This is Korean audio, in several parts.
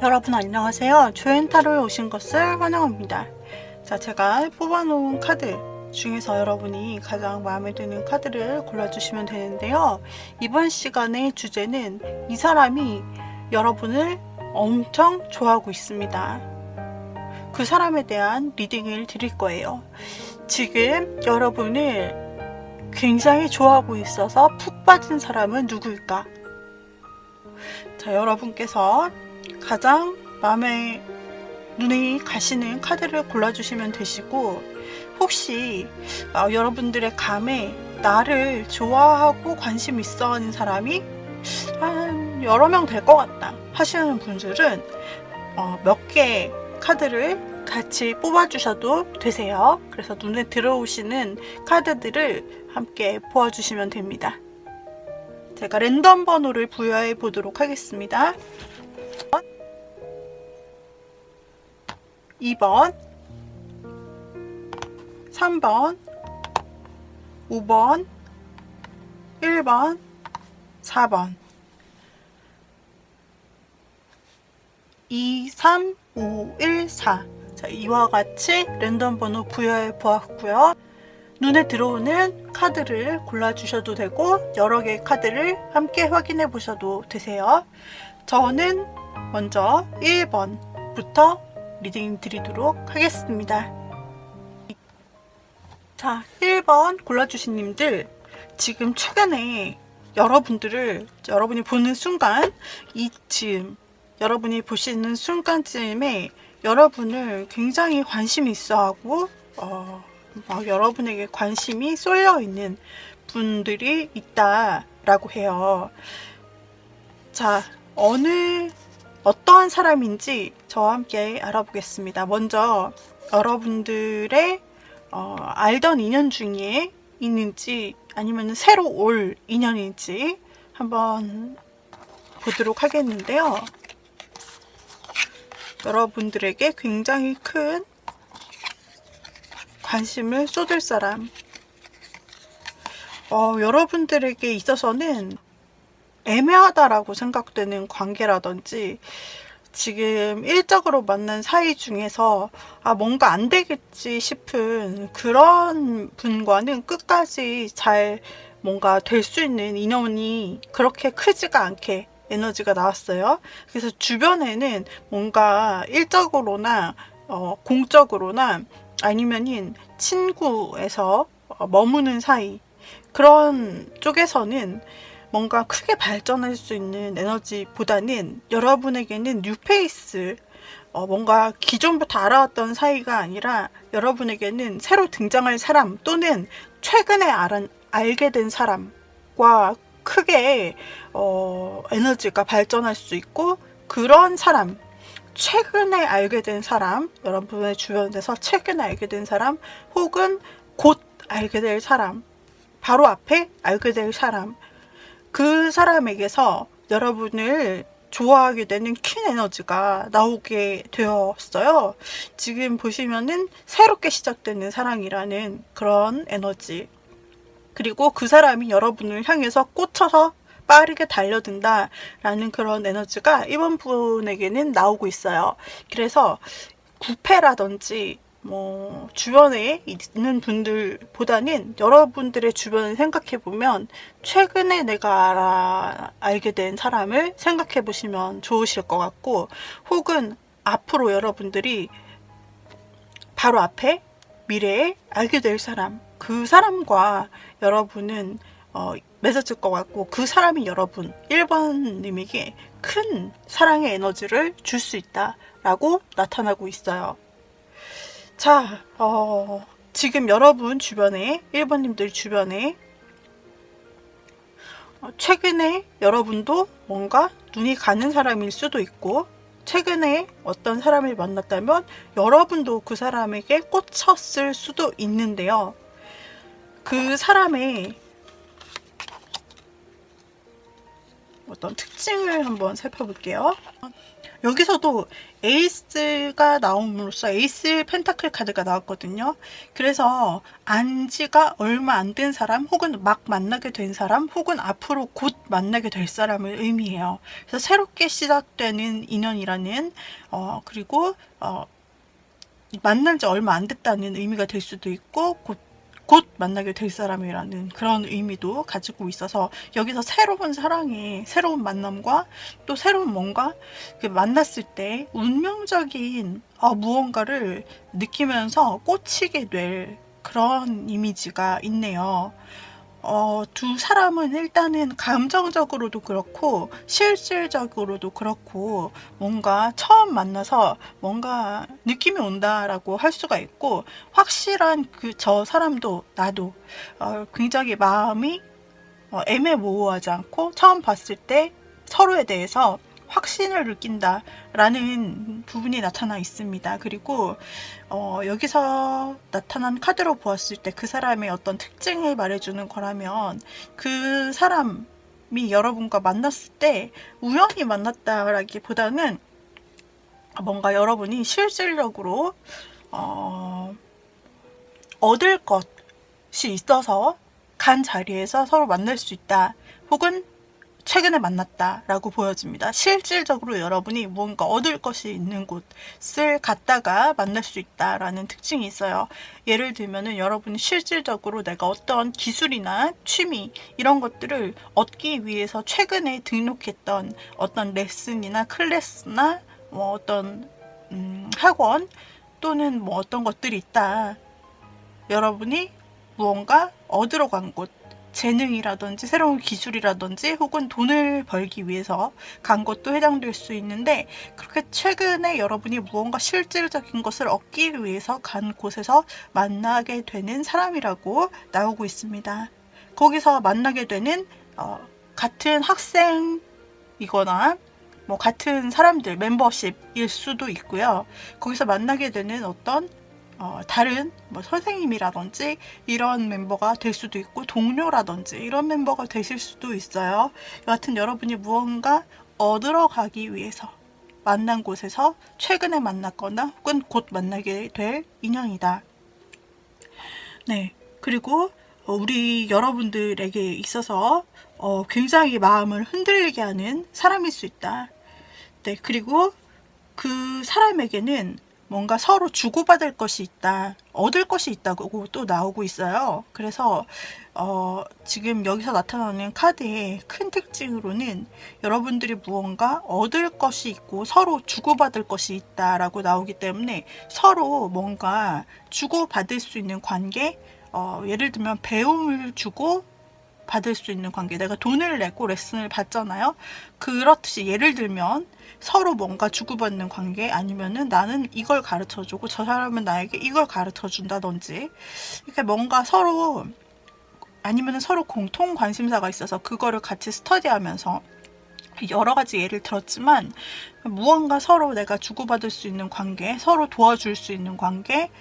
여러분 안녕하세요. 조앤타로에 오신 것을 환영합니다. 자, 제가 뽑아놓은 카드 중에서 여러분이 가장 마음에 드는 카드를 골라주시면 되는데요. 이번 시간의 주제는 이 사람이 여러분을 엄청 좋아하고 있습니다. 그 사람에 대한 리딩을 드릴 거예요. 지금 여러분을 굉장히 좋아하고 있어서 푹 빠진 사람은 누구일까? 자, 여러분께서 가장 마음에 눈에 가시는 카드를 골라주시면 되시고, 혹시 여러분들의 감에 나를 좋아하고 관심 있어 하는 사람이 한 여러 명 될 것 같다 하시는 분들은 몇 개 카드를 같이 뽑아주셔도 되세요. 그래서 눈에 들어오시는 카드들을 함께 보아주시면 됩니다. 제가 랜덤 번호를 부여해 보도록 하겠습니다. 2번, 3번, 5번, 1번, 4번. 2, 3, 5, 1, 4. 자, 이와 같이 랜덤 번호 부여해 보았고요. 눈에 들어오는 카드를 골라주셔도 되고 여러 개의 카드를 함께 확인해 보셔도 되세요. 저는 먼저 1번부터 리딩 드리도록 하겠습니다. 자, 1번 골라주신 님들, 지금 최근에 여러분이 보는 순간, 여러분이 보시는 순간쯤에 여러분을 굉장히 관심이 있어하고 여러분에게 관심이 쏠려 있는 분들이 있다라고 해요. 자, 어떠한 사람인지 저와 함께 알아보겠습니다. 먼저 여러분들의 알던 인연 중에 있는지 아니면 새로 올 인연인지 한번 보도록 하겠는데요. 여러분들에게 굉장히 큰 관심을 쏟을 사람, 여러분들에게 있어서는 애매하다라고 생각되는 관계라든지 지금 일적으로 만난 사이 중에서 뭔가 안 되겠지 싶은 그런 분과는 끝까지 잘 뭔가 될 수 있는 인연이 그렇게 크지가 않게 에너지가 나왔어요. 그래서 주변에는 뭔가 일적으로나 공적으로나 아니면은 친구에서 머무는 사이, 그런 쪽에서는 뭔가 크게 발전할 수 있는 에너지보다는 여러분에게는 뉴페이스, 뭔가 기존부터 알아왔던 사이가 아니라 여러분에게는 새로 등장할 사람 또는 최근에 알게 된 사람과 크게 에너지가 발전할 수 있고, 그런 사람, 최근에 알게 된 사람, 여러분의 주변에서 최근에 알게 된 사람, 혹은 곧 알게 될 사람, 바로 앞에 알게 될 사람, 그 사람에게서 여러분을 좋아하게 되는 큰 에너지가 나오게 되었어요. 지금 보시면은 새롭게 시작되는 사랑이라는 그런 에너지, 그리고 그 사람이 여러분을 향해서 꽂혀서 빠르게 달려든다 라는 그런 에너지가 이번 분에게는 나오고 있어요. 그래서 구패라든지 주변에 있는 분들보다는 여러분들의 주변을 생각해 보면 최근에 내가 알게 된 사람을 생각해 보시면 좋으실 것 같고, 혹은 앞으로 여러분들이 바로 앞에 미래에 알게 될 사람, 그 사람과 여러분은 맺어질 것 같고, 그 사람이 여러분 1번님에게 큰 사랑의 에너지를 줄 수 있다라고 나타나고 있어요. 자, 지금 여러분 주변에, 1번님들 주변에 최근에 여러분도 뭔가 눈이 가는 사람일 수도 있고, 최근에 어떤 사람을 만났다면 여러분도 그 사람에게 꽂혔을 수도 있는데요. 그 사람의 어떤 특징을 한번 살펴볼게요. 여기서도 에이스가 나옴으로써 에이스 펜타클 카드가 나왔거든요. 그래서 안지가 얼마 안 된 사람, 혹은 막 만나게 된 사람, 혹은 앞으로 곧 만나게 될 사람을 의미해요. 그래서 새롭게 시작되는 인연이라는 그리고 만난 지 얼마 안 됐다는 의미가 될 수도 있고, 곧 만나게 될 사람이라는 그런 의미도 가지고 있어서, 여기서 새로운 사랑의 새로운 만남과 또 새로운 뭔가 만났을 때 운명적인 무언가를 느끼면서 꽂히게 될 그런 이미지가 있네요. 두 사람은 일단은 감정적으로도 그렇고 실질적으로도 그렇고 뭔가 처음 만나서 뭔가 느낌이 온다라고 할 수가 있고, 확실한 저 사람도 나도 굉장히 마음이 애매모호하지 않고 처음 봤을 때 서로에 대해서 확신을 느낀다라는 부분이 나타나 있습니다. 그리고 여기서 나타난 카드로 보았을 때 그 사람의 어떤 특징을 말해주는 거라면, 그 사람이 여러분과 만났을 때 우연히 만났다라기보다는 뭔가 여러분이 실질적으로 얻을 것이 있어서 간 자리에서 서로 만날 수 있다, 혹은 최근에 만났다라고 보여집니다. 실질적으로 여러분이 뭔가 얻을 것이 있는 곳을 갔다가 만날 수 있다라는 특징이 있어요. 예를 들면은 여러분이 실질적으로 내가 어떤 기술이나 취미 이런 것들을 얻기 위해서 최근에 등록했던 어떤 레슨이나 클래스나 뭐 어떤 학원 또는 뭐 어떤 것들이 있다. 여러분이 무언가 얻으러 간 곳, 재능이라든지 새로운 기술이라든지 혹은 돈을 벌기 위해서 간 것도 해당될 수 있는데, 그렇게 최근에 여러분이 무언가 실질적인 것을 얻기 위해서 간 곳에서 만나게 되는 사람이라고 나오고 있습니다. 거기서 만나게 되는 같은 학생이거나 뭐 같은 사람들, 멤버십일 수도 있고요. 거기서 만나게 되는 어떤 다른 뭐 선생님이라든지 이런 멤버가 될 수도 있고, 동료라든지 이런 멤버가 되실 수도 있어요. 여하튼 여러분이 무언가 얻으러 가기 위해서 만난 곳에서 최근에 만났거나 혹은 곧 만나게 될 인연이다. 네, 그리고 우리 여러분들에게 있어서 굉장히 마음을 흔들리게 하는 사람일 수 있다. 네, 그리고 그 사람에게는 뭔가 서로 주고받을 것이 있다, 얻을 것이 있다고 또 나오고 있어요. 그래서 지금 여기서 나타나는 카드의 큰 특징으로는 여러분들이 무언가 얻을 것이 있고 서로 주고받을 것이 있다라고 나오기 때문에, 서로 뭔가 주고받을 수 있는 관계, 예를 들면 배움을 주고 받을 수 있는 관계, 내가 돈을 내고 레슨을 받잖아요. 그렇듯이 예를 들면 서로 뭔가 주고받는 관계, 아니면은 나는 이걸 가르쳐주고 저 사람은 나에게 이걸 가르쳐준다든지, 이렇게 뭔가 서로, 아니면은 서로 공통 관심사가 있어서 그거를 같이 스터디하면서, 여러 가지 예를 들었지만 무언가 서로 내가 주고받을 수 있는 관계, 서로 도와줄 수 있는 관계,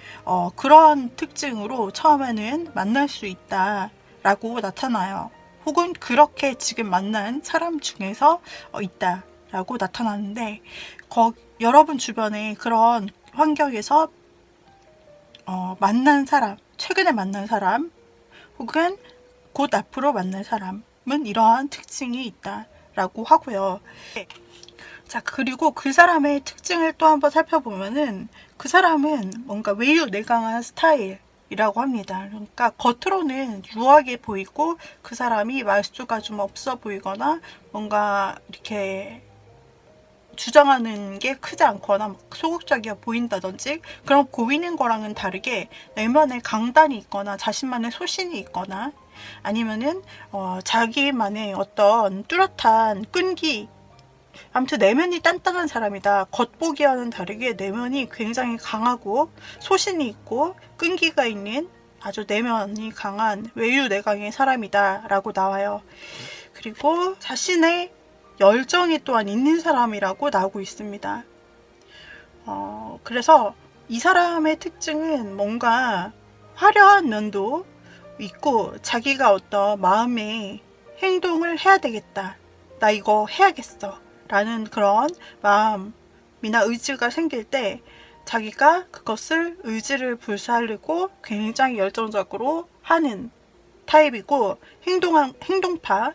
그런 특징으로 처음에는 만날 수 있다 라고 나타나요. 혹은 그렇게 지금 만난 사람 중에서 있다 라고 나타나는데, 여러분 주변에 그런 환경에서 만난 사람, 최근에 만난 사람, 혹은 곧 앞으로 만날 사람은 이러한 특징이 있다 라고 하고요. 자, 그리고 그 사람의 특징을 또 한번 살펴보면은, 그 사람은 뭔가 외유내강한 스타일이라고 합니다. 그러니까 겉으로는 유하게 보이고 그 사람이 말수가 좀 없어 보이거나 뭔가 이렇게 주장하는 게 크지 않거나 소극적이어 보인다든지, 그런 보이는 거랑은 다르게 내면에 강단이 있거나 자신만의 소신이 있거나, 아니면은 자기만의 어떤 뚜렷한 끈기, 아무튼 내면이 단단한 사람이다. 겉보기와는 다르게 내면이 굉장히 강하고 소신이 있고 끈기가 있는 아주 내면이 강한 외유내강의 사람이다 라고 나와요. 그리고 자신의 열정이 또한 있는 사람이라고 나오고 있습니다. 그래서 이 사람의 특징은 뭔가 화려한 면도 있고, 자기가 어떤 마음의 행동을 해야 되겠다, 나 이거 해야겠어 라는 그런 마음, 욕심이나 의지가 생길 때 자기가 그것을 의지를 불살르고 굉장히 열정적으로 하는 타입이고, 행동파,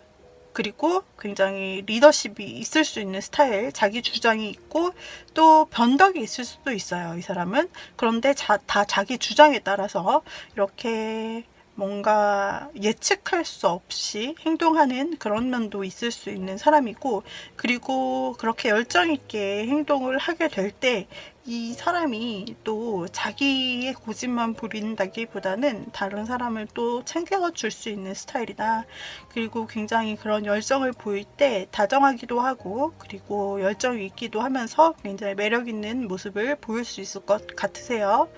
그리고 굉장히 리더십이 있을 수 있는 스타일, 자기 주장이 있고 또 변덕이 있을 수도 있어요, 이 사람은. 그런데 다 자기 주장에 따라서 이렇게 뭔가 예측할 수 없이 행동하는 그런 면도 있을 수 있는 사람이고, 그리고 그렇게 열정 있게 행동을 하게 될 때 이 사람이 또 자기의 고집만 부린다기보다는 다른 사람을 또 챙겨줄 수 있는 스타일이다. 그리고 굉장히 그런 열정을 보일 때 다정하기도 하고, 그리고 열정이 있기도 하면서 굉장히 매력 있는 모습을 보일 수 있을 것 같으세요.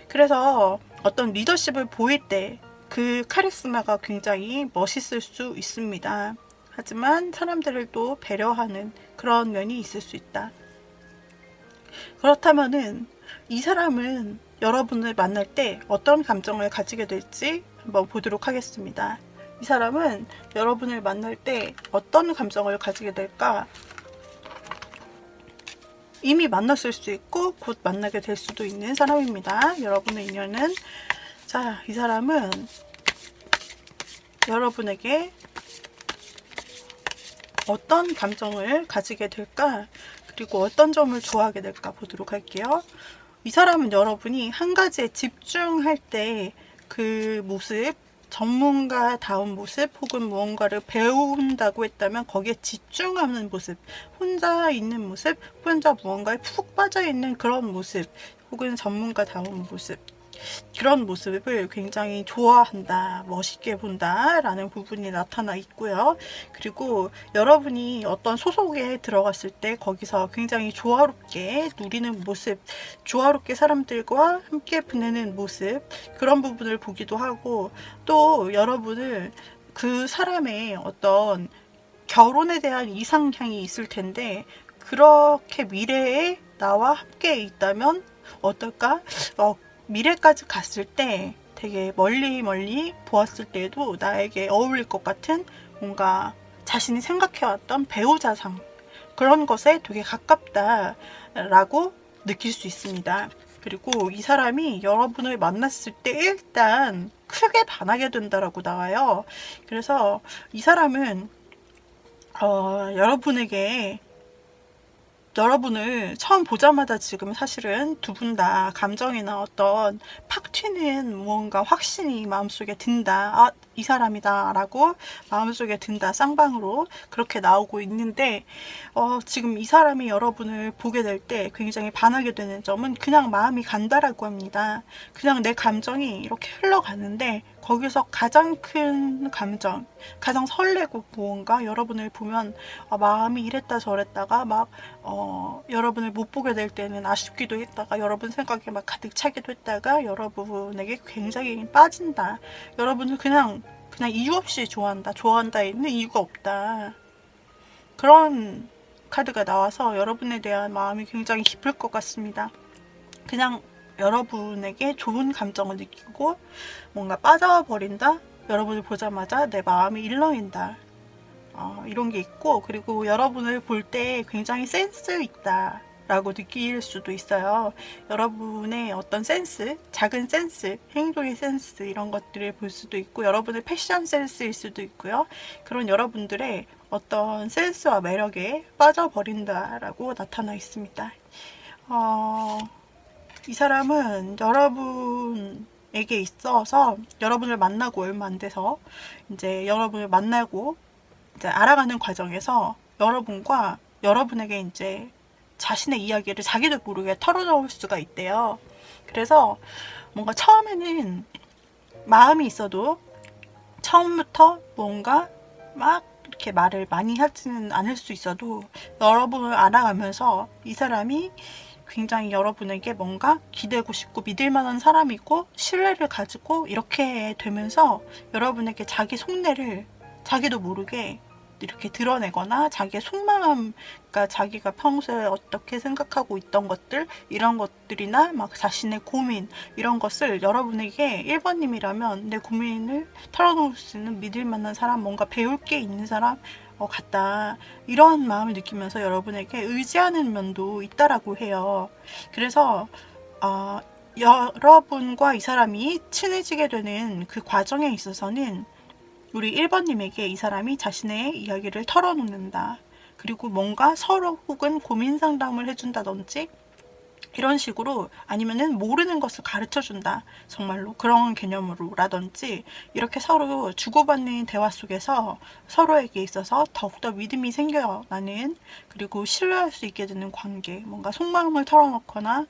그래서 어떤 리더십을 보일 때 그 카리스마가 굉장히 멋있을 수 있습니다. 하지만 사람들을 또 배려하는 그런 면이 있을 수 있다. 그렇다면은 이 사람은 여러분을 만날 때 어떤 감정을 가지게 될지 한번 보도록 하겠습니다. 이 사람은 여러분을 만날 때 어떤 감정을 가지게 될까? 이미 만났을 수 있고 곧 만나게 될 수도 있는 사람입니다. 여러분의 인연은. 자, 이 사람은 여러분에게 어떤 감정을 가지게 될까? 그리고 어떤 점을 좋아하게 될까 보도록 할게요. 이 사람은 여러분이 한 가지에 집중할 때 그 모습, 전문가다운 모습, 혹은 무언가를 배운다고 했다면 거기에 집중하는 모습, 혼자 있는 모습, 혼자 무언가에 푹 빠져있는 그런 모습, 혹은 전문가다운 모습, 그런 모습을 굉장히 좋아한다, 멋있게 본다 라는 부분이 나타나 있고요. 그리고 여러분이 어떤 소속에 들어갔을 때 거기서 굉장히 조화롭게 누리는 모습, 조화롭게 사람들과 함께 보내는 모습, 그런 부분을 보기도 하고, 또 여러분을 그 사람의 어떤 결혼에 대한 이상향이 있을 텐데 그렇게 미래에 나와 함께 있다면 어떨까? 미래까지 갔을 때 되게 멀리 보았을 때에도 나에게 어울릴 것 같은, 뭔가 자신이 생각해왔던 배우자상, 그런 것에 되게 가깝다라고 느낄 수 있습니다. 그리고 이 사람이 여러분을 만났을 때 일단 크게 반하게 된다라고 나와요. 그래서 이 사람은 여러분을 처음 보자마자 지금 사실은 두 분 다 감정이나 어떤 팍 튀는 무언가 확신이 마음속에 든다. 아, 이 사람이다 라고 마음속에 든다. 쌍방으로 그렇게 나오고 있는데, 지금 이 사람이 여러분을 보게 될 때 굉장히 반하게 되는 점은 그냥 마음이 간다라고 합니다. 그냥 내 감정이 이렇게 흘러가는데 거기서 가장 큰 감정, 가장 설레고 무언가 여러분을 보면 마음이 이랬다 저랬다가 막 여러분을 못 보게 될 때는 아쉽기도 했다가 여러분 생각에 막 가득 차기도 했다가 여러분에게 굉장히 빠진다. 여러분을 그냥 이유 없이 좋아한다에는 이유가 없다. 그런 카드가 나와서 여러분에 대한 마음이 굉장히 깊을 것 같습니다. 그냥 여러분에게 좋은 감정을 느끼고 뭔가 빠져버린다. 여러분을 보자마자 내 마음이 일렁인다. 이런 게 있고, 그리고 여러분을 볼 때 굉장히 센스 있다 라고 느낄 수도 있어요. 여러분의 어떤 센스, 작은 센스, 행동의 센스, 이런 것들을 볼 수도 있고, 여러분의 패션 센스일 수도 있고요. 그런 여러분들의 어떤 센스와 매력에 빠져버린다라고 나타나 있습니다. 이 사람은 여러분에게 있어서 여러분을 만나고 얼마 안 돼서 이제 여러분을 만나고 이제 알아가는 과정에서 여러분과 여러분에게 이제 자신의 이야기를 자기도 모르게 털어놓을 수가 있대요. 그래서 뭔가 처음에는 마음이 있어도 처음부터 뭔가 막 이렇게 말을 많이 하지는 않을 수 있어도 여러분을 알아가면서 이 사람이 굉장히 여러분에게 뭔가 기대고 싶고 믿을 만한 사람이고 신뢰를 가지고 이렇게 되면서 여러분에게 자기 속내를 자기도 모르게 이렇게 드러내거나 자기의 속마음, 그러니까 자기가 평소에 어떻게 생각하고 있던 것들, 이런 것들이나 막 자신의 고민, 이런 것을 여러분에게 1번님이라면 내 고민을 털어놓을 수 있는 믿을 만한 사람, 뭔가 배울 게 있는 사람, 같다. 이런 마음을 느끼면서 여러분에게 의지하는 면도 있다라고 해요. 그래서 여러분과 이 사람이 친해지게 되는 그 과정에 있어서는 우리 1번님에게 이 사람이 자신의 이야기를 털어놓는다. 그리고 뭔가 서로 혹은 고민 상담을 해준다든지 이런 식으로, 아니면은 모르는 것을 가르쳐 준다, 정말로 그런 개념으로 라든지, 이렇게 서로 주고받는 대화 속에서 서로에게 있어서 더욱더 믿음이 생겨나는, 그리고 신뢰할 수 있게 되는 관계, 뭔가 속마음을 털어놓거나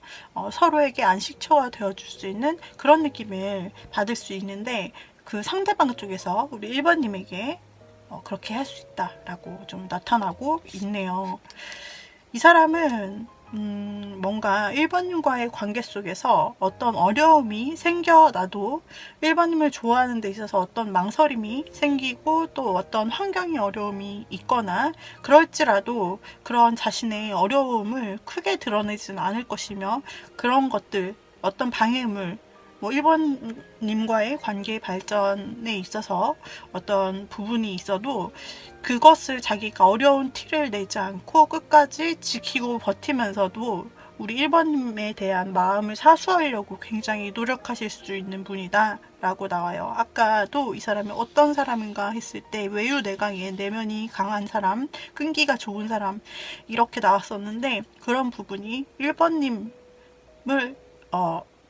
서로에게 안식처가 되어줄 수 있는 그런 느낌을 받을 수 있는데, 그 상대방 쪽에서 우리 1번님에게 그렇게 할 수 있다라고 좀 나타나고 있네요. 이 사람은 뭔가 1번님과의 관계 속에서 어떤 어려움이 생겨나도 1번님을 좋아하는 데 있어서 어떤 망설임이 생기고 또 어떤 환경의 어려움이 있거나 그럴지라도 그런 자신의 어려움을 크게 드러내지는 않을 것이며, 그런 것들, 어떤 방해물, 1번님과의 관계 발전에 있어서 어떤 부분이 있어도 그것을 자기가 어려운 티를 내지 않고 끝까지 지키고 버티면서도 우리 1번님에 대한 마음을 사수하려고 굉장히 노력하실 수 있는 분이다 라고 나와요. 아까도 이 사람이 어떤 사람인가 했을 때 외유내강의 내면이 강한 사람, 끈기가 좋은 사람, 이렇게 나왔었는데, 그런 부분이 1번님을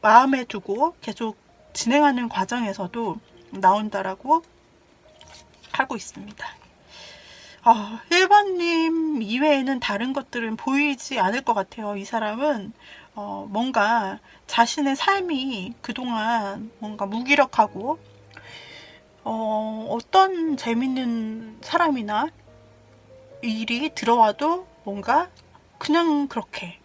마음에 두고 계속 진행하는 과정에서도 나온다라고 하고 있습니다. 1번님 이외에는 다른 것들은 보이지 않을 것 같아요. 이 사람은 뭔가 자신의 삶이 그동안 뭔가 무기력하고 어떤 재밌는 사람이나 일이 들어와도 뭔가 그냥 그렇게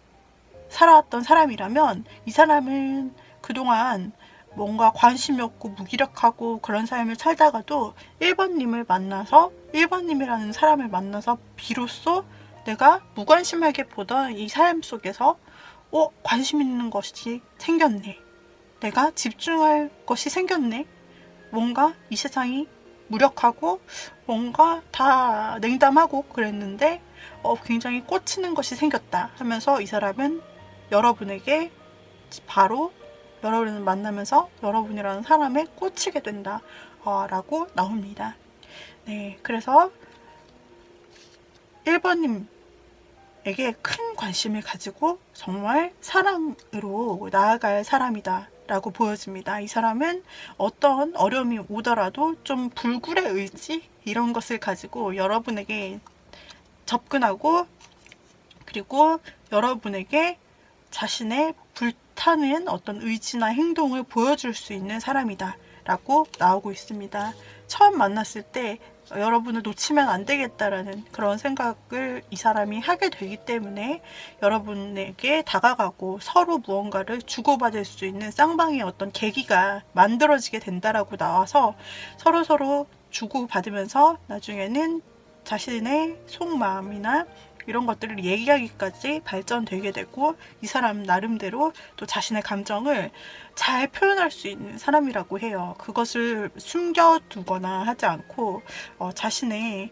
살아왔던 사람이라면, 이 사람은 그동안 뭔가 관심이 없고 무기력하고 그런 삶을 살다가도 1번님을 만나서, 1번님이라는 사람을 만나서 비로소 내가 무관심하게 보던 이 삶 속에서 관심 있는 것이 생겼네, 내가 집중할 것이 생겼네, 뭔가 이 세상이 무력하고 뭔가 다 냉담하고 그랬는데 굉장히 꽂히는 것이 생겼다 하면서 이 사람은 여러분에게 바로 여러분을 만나면서 여러분이라는 사람에 꽂히게 된다 라고 나옵니다. 네, 그래서 1번님에게 큰 관심을 가지고 정말 사랑으로 나아갈 사람이다 라고 보여집니다. 이 사람은 어떤 어려움이 오더라도 좀 불굴의 의지, 이런 것을 가지고 여러분에게 접근하고, 그리고 여러분에게 자신의 불타는 어떤 의지나 행동을 보여줄 수 있는 사람이다 라고 나오고 있습니다. 처음 만났을 때 여러분을 놓치면 안 되겠다라는 그런 생각을 이 사람이 하게 되기 때문에 여러분에게 다가가고 서로 무언가를 주고받을 수 있는 쌍방의 어떤 계기가 만들어지게 된다라고 나와서 서로 주고받으면서 나중에는 자신의 속마음이나 이런 것들을 얘기하기까지 발전되게 되고, 이 사람 나름대로 또 자신의 감정을 잘 표현할 수 있는 사람이라고 해요. 그것을 숨겨두거나 하지 않고 자신의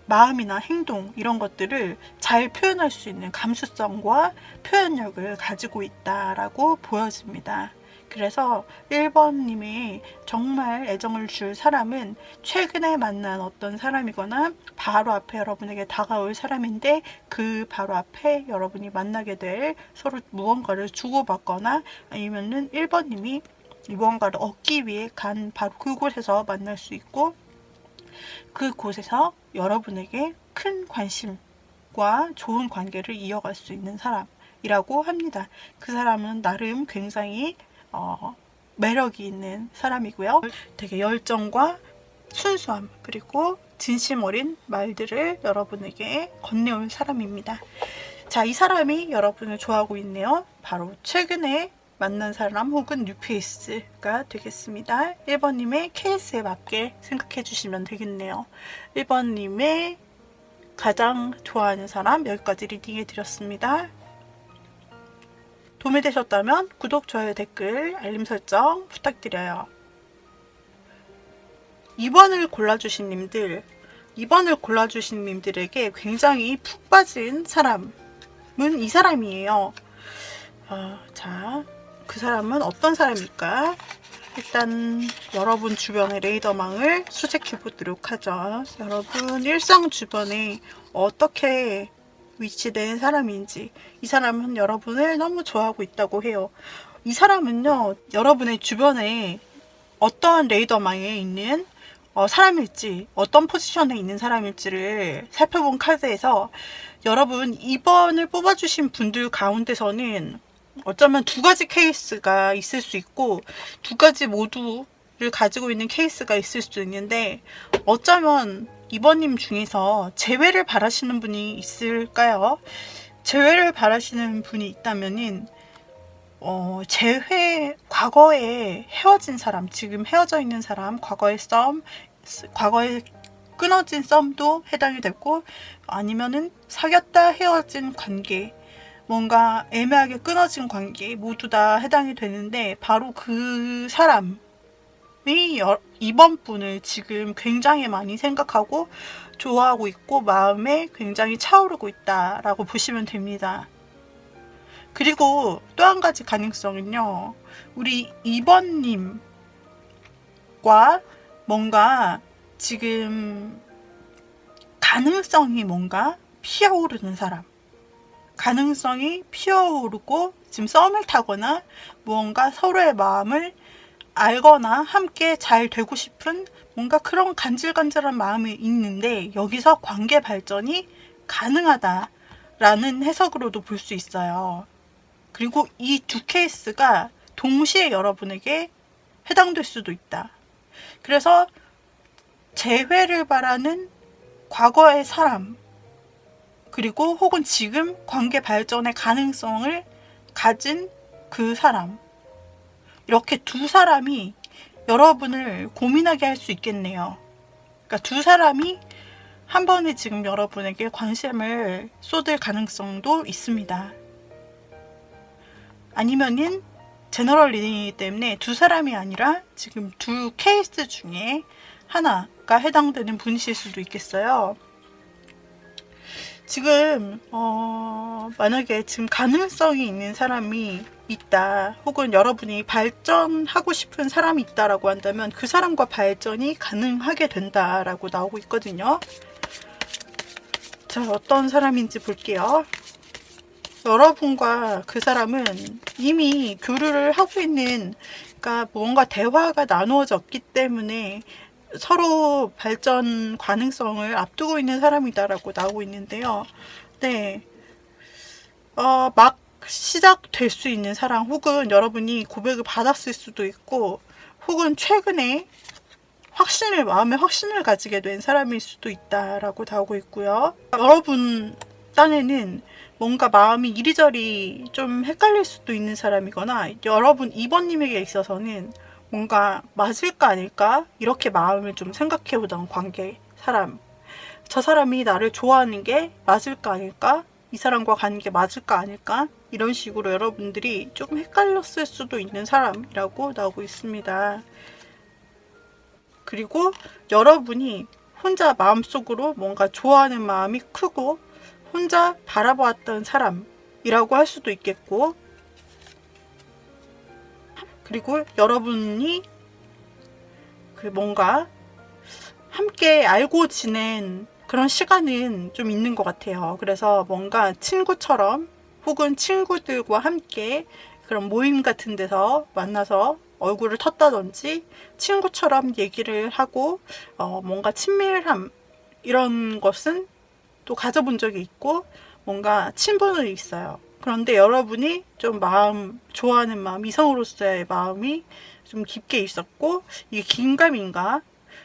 마음이나 행동, 이런 것들을 잘 표현할 수 있는 감수성과 표현력을 가지고 있다라고 보여집니다. 그래서 1번님이 정말 애정을 줄 사람은 최근에 만난 어떤 사람이거나 바로 앞에 여러분에게 다가올 사람인데, 그 바로 앞에 여러분이 만나게 될 서로 무언가를 주고받거나 아니면은 1번님이 무언가를 얻기 위해 간 바로 그곳에서 만날 수 있고, 그곳에서 여러분에게 큰 관심과 좋은 관계를 이어갈 수 있는 사람이라고 합니다. 그 사람은 나름 굉장히 매력이 있는 사람이고요. 되게 열정과 순수함, 그리고 진심 어린 말들을 여러분에게 건네올 사람입니다. 자, 이 사람이 여러분을 좋아하고 있네요. 바로 최근에 만난 사람 혹은 뉴페이스가 되겠습니다. 1번님의 케이스에 맞게 생각해 주시면 되겠네요. 1번님의 가장 좋아하는 사람, 여기까지 리딩해 드렸습니다. 도움이 되셨다면 구독, 좋아요, 댓글, 알림 설정 부탁드려요. 2번을 골라주신 님들, 2번을 골라주신 님들에게 굉장히 푹 빠진 사람은 이 사람이에요. 자, 그 사람은 어떤 사람일까? 일단 여러분 주변의 레이더망을 수색해 보도록 하죠. 여러분 일상 주변에 어떻게 위치된 사람인지, 이 사람은 여러분을 너무 좋아하고 있다고 해요. 이 사람은요, 여러분의 주변에 어떤 레이더망에 있는 사람일지, 어떤 포지션에 있는 사람일지를 살펴본 카드에서 여러분 2번을 뽑아주신 분들 가운데서는 어쩌면 두 가지 케이스가 있을 수 있고, 두 가지 모두를 가지고 있는 케이스가 있을 수도 있는데, 어쩌면 2번님 중에서 재회를 바라시는 분이 있을까요? 재회를 바라시는 분이 있다면은 재회, 과거에 헤어진 사람, 지금 헤어져 있는 사람, 과거에 끊어진 썸도 해당이 되고, 아니면은 사귀었다 헤어진 관계, 뭔가 애매하게 끊어진 관계 모두 다 해당이 되는데, 바로 그 사람이 이번 분을 지금 굉장히 많이 생각하고 좋아하고 있고 마음에 굉장히 차오르고 있다라고 보시면 됩니다. 그리고 또 한 가지 가능성은요, 우리 2번님과 뭔가 지금 가능성이 뭔가 피어오르는 사람, 가능성이 피어오르고 지금 썸을 타거나 무언가 서로의 마음을 알거나 함께 잘 되고 싶은 뭔가 그런 간질간질한 마음이 있는데, 여기서 관계 발전이 가능하다라는 해석으로도 볼 수 있어요. 그리고 이 두 케이스가 동시에 여러분에게 해당될 수도 있다. 그래서 재회를 바라는 과거의 사람, 그리고 혹은 지금 관계 발전의 가능성을 가진 그 사람, 이렇게 두 사람이 여러분을 고민하게 할 수 있겠네요. 그러니까 두 사람이 한 번에 지금 여러분에게 관심을 쏟을 가능성도 있습니다. 아니면은 제너럴 리딩이기 때문에 두 사람이 아니라 지금 두 케이스 중에 하나가 해당되는 분이실 수도 있겠어요. 지금 만약에 지금 가능성이 있는 사람이 있다, 혹은 여러분이 발전하고 싶은 사람이 있다라고 한다면 그 사람과 발전이 가능하게 된다라고 나오고 있거든요. 자, 어떤 사람인지 볼게요. 여러분과 그 사람은 이미 교류를 하고 있는, 그러니까 뭔가 대화가 나누어졌기 때문에 서로 발전 가능성을 앞두고 있는 사람이다라고 나오고 있는데요. 네, 막 시작될 수 있는 사람, 혹은 여러분이 고백을 받았을 수도 있고, 혹은 최근에 마음의 확신을 가지게 된 사람일 수도 있다라고 나오고 있고요. 여러분 딴에는 뭔가 마음이 이리저리 좀 헷갈릴 수도 있는 사람이거나, 여러분 2번님에게 있어서는 뭔가 맞을까 아닐까 이렇게 마음을 좀 생각해보던 관계, 사람, 저 사람이 나를 좋아하는 게 맞을까 아닐까, 이 사람과 가는 게 맞을까 아닐까, 이런 식으로 여러분들이 조금 헷갈렸을 수도 있는 사람이라고 나오고 있습니다. 그리고 여러분이 혼자 마음속으로 뭔가 좋아하는 마음이 크고 혼자 바라보았던 사람이라고 할 수도 있겠고, 그리고 여러분이 그 뭔가 함께 알고 지낸 그런 시간은 좀 있는 것 같아요. 그래서 뭔가 친구처럼, 혹은 친구들과 함께 그런 모임 같은 데서 만나서 얼굴을 텄다든지 친구처럼 얘기를 하고 뭔가 친밀함, 이런 것은 또 가져본 적이 있고 뭔가 친분이 있어요. 그런데 여러분이 좀 좋아하는 마음, 이성으로서의 마음이 좀 깊게 있었고, 이게 긴가민가,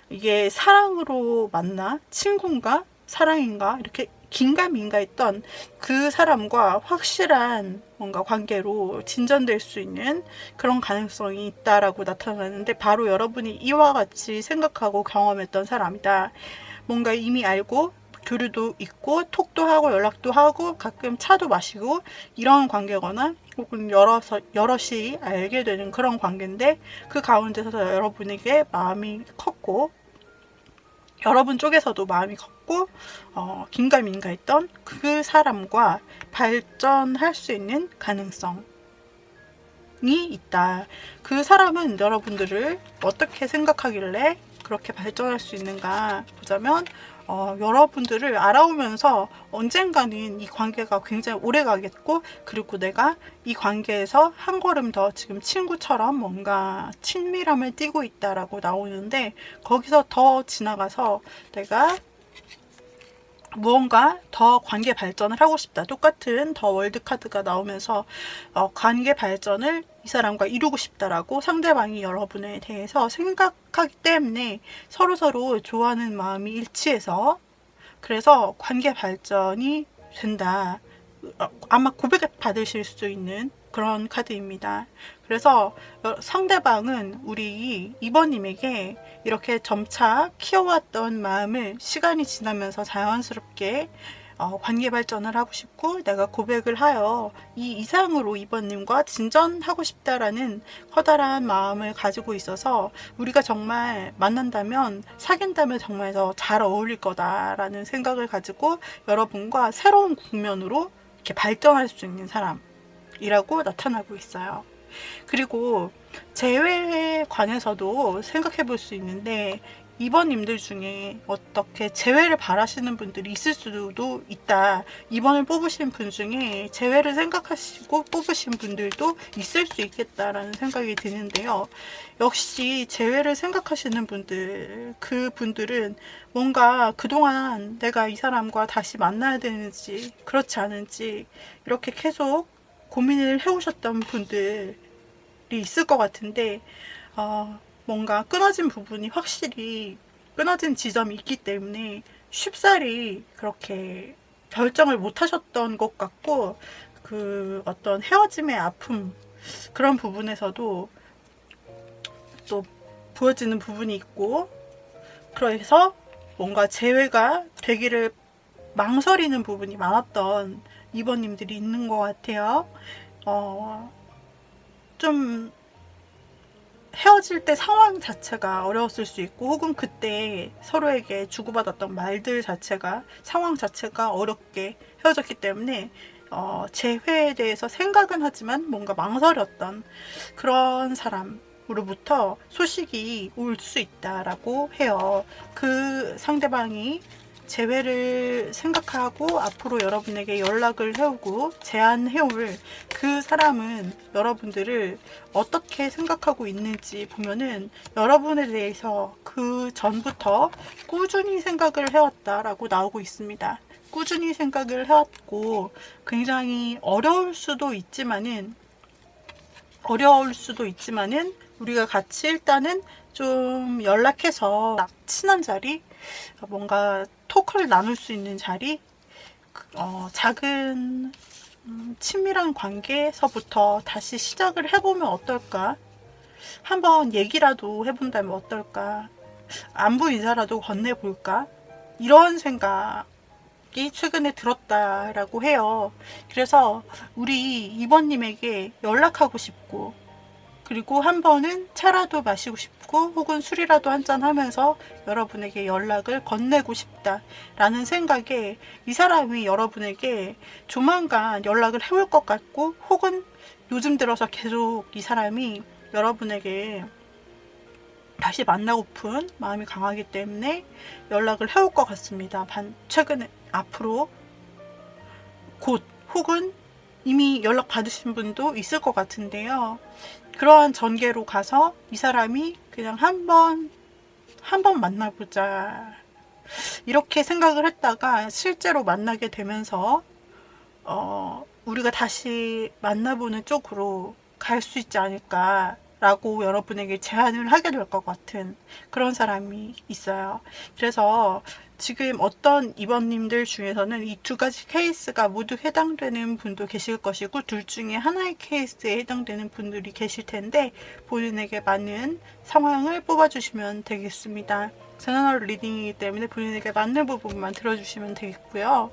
이게 사랑으로 만나, 친구인가, 사랑인가, 이렇게 긴가민가 했던 그 사람과 확실한 뭔가 관계로 진전될 수 있는 그런 가능성이 있다라고 나타나는데, 바로 여러분이 이와 같이 생각하고 경험했던 사람이다. 뭔가 이미 알고 교류도 있고 톡도 하고 연락도 하고 가끔 차도 마시고 이런 관계거나, 혹은 여럿이 알게 되는 그런 관계인데, 그 가운데서 여러분에게 마음이 컸고 여러분 쪽에서도 마음이 걷고 긴가민가했던 그 사람과 발전할 수 있는 가능성이 있다. 그 사람은 여러분들을 어떻게 생각하길래 그렇게 발전할 수 있는가 보자면 여러분들을 알아오면서 언젠가는 이 관계가 굉장히 오래 가겠고, 그리고 내가 이 관계에서 한 걸음 더 지금 친구처럼 뭔가 친밀함을 띠고 있다라고 나오는데, 거기서 더 지나가서 내가 무언가 더 관계 발전을 하고 싶다. 똑같은 더 월드 카드가 나오면서 관계 발전을 이 사람과 이루고 싶다라고 상대방이 여러분에 대해서 생각하기 때문에 서로서로 좋아하는 마음이 일치해서, 그래서 관계 발전이 된다. 아마 고백 받으실 수 있는 그런 카드입니다. 그래서 상대방은 우리 2번님에게 이렇게 점차 키워왔던 마음을 시간이 지나면서 자연스럽게 관계 발전을 하고 싶고, 내가 고백을 하여 이 이상으로 2번님과 진전하고 싶다라는 커다란 마음을 가지고 있어서, 우리가 정말 만난다면, 사귄다면 정말 더 잘 어울릴 거다라는 생각을 가지고 여러분과 새로운 국면으로 이렇게 발전할 수 있는 사람이라고 나타나고 있어요. 그리고 재회에 관해서도 생각해 볼 수 있는데, 2번님들 중에 어떻게 재회를 바라시는 분들이 있을 수도 있다. 2번을 뽑으신 분 중에 재회를 생각하시고 뽑으신 분들도 있을 수 있겠다라는 생각이 드는데요. 역시 재회를 생각하시는 분들, 그 분들은 뭔가 그동안 내가 이 사람과 다시 만나야 되는지 그렇지 않은지 이렇게 계속 고민을 해오셨던 분들이 있을 것 같은데, 뭔가 끊어진 부분이 확실히 끊어진 지점이 있기 때문에 쉽사리 그렇게 결정을 못 하셨던 것 같고, 그 어떤 헤어짐의 아픔, 그런 부분에서도 또 보여지는 부분이 있고, 그래서 뭔가 재회가 되기를 망설이는 부분이 많았던 2번님들이 있는 것 같아요. 좀 헤어질 때 상황 자체가 어려웠을 수 있고, 혹은 그때 서로에게 주고받았던 말들 자체가, 상황 자체가 어렵게 헤어졌기 때문에 재회에 대해서 생각은 하지만 뭔가 망설였던 그런 사람으로부터 소식이 올 수 있다라고 해요. 그 상대방이 재회를 생각하고 앞으로 여러분에게 연락을 해오고 제안해올 그 사람은 여러분들을 어떻게 생각하고 있는지 보면은, 여러분에 대해서 그 전부터 꾸준히 생각을 해왔다라고 나오고 있습니다. 꾸준히 생각을 해왔고, 굉장히 어려울 수도 있지만은 우리가 같이 일단은 좀 연락해서 친한 자리, 뭔가 토크를 나눌 수 있는 자리, 작은 친밀한 관계에서부터 다시 시작을 해보면 어떨까? 한번 얘기라도 해본다면 어떨까? 안부 인사라도 건네볼까? 이런 생각이 최근에 들었다라고 해요. 그래서 우리 2번님에게 연락하고 싶고, 그리고 한 번은 차라도 마시고 싶고, 혹은 술이라도 한잔 하면서 여러분에게 연락을 건네고 싶다라는 생각에, 이 사람이 여러분에게 조만간 연락을 해올 것 같고, 혹은 요즘 들어서 계속 이 사람이 여러분에게 다시 만나고픈 마음이 강하기 때문에 연락을 해올 것 같습니다. 최근에, 앞으로 곧, 혹은 이미 연락 받으신 분도 있을 것 같은데요. 그러한 전개로 가서 이 사람이 그냥 한번 만나보자, 이렇게 생각을 했다가 실제로 만나게 되면서 우리가 다시 만나보는 쪽으로 갈 수 있지 않을까 라고 여러분에게 제안을 하게 될 것 같은 그런 사람이 있어요. 그래서 지금 어떤 2번님들 중에서는 이 두 가지 케이스가 모두 해당되는 분도 계실 것이고, 둘 중에 하나의 케이스에 해당되는 분들이 계실 텐데, 본인에게 맞는 상황을 뽑아주시면 되겠습니다. 제너럴 리딩이기 때문에 본인에게 맞는 부분만 들어주시면 되겠고요.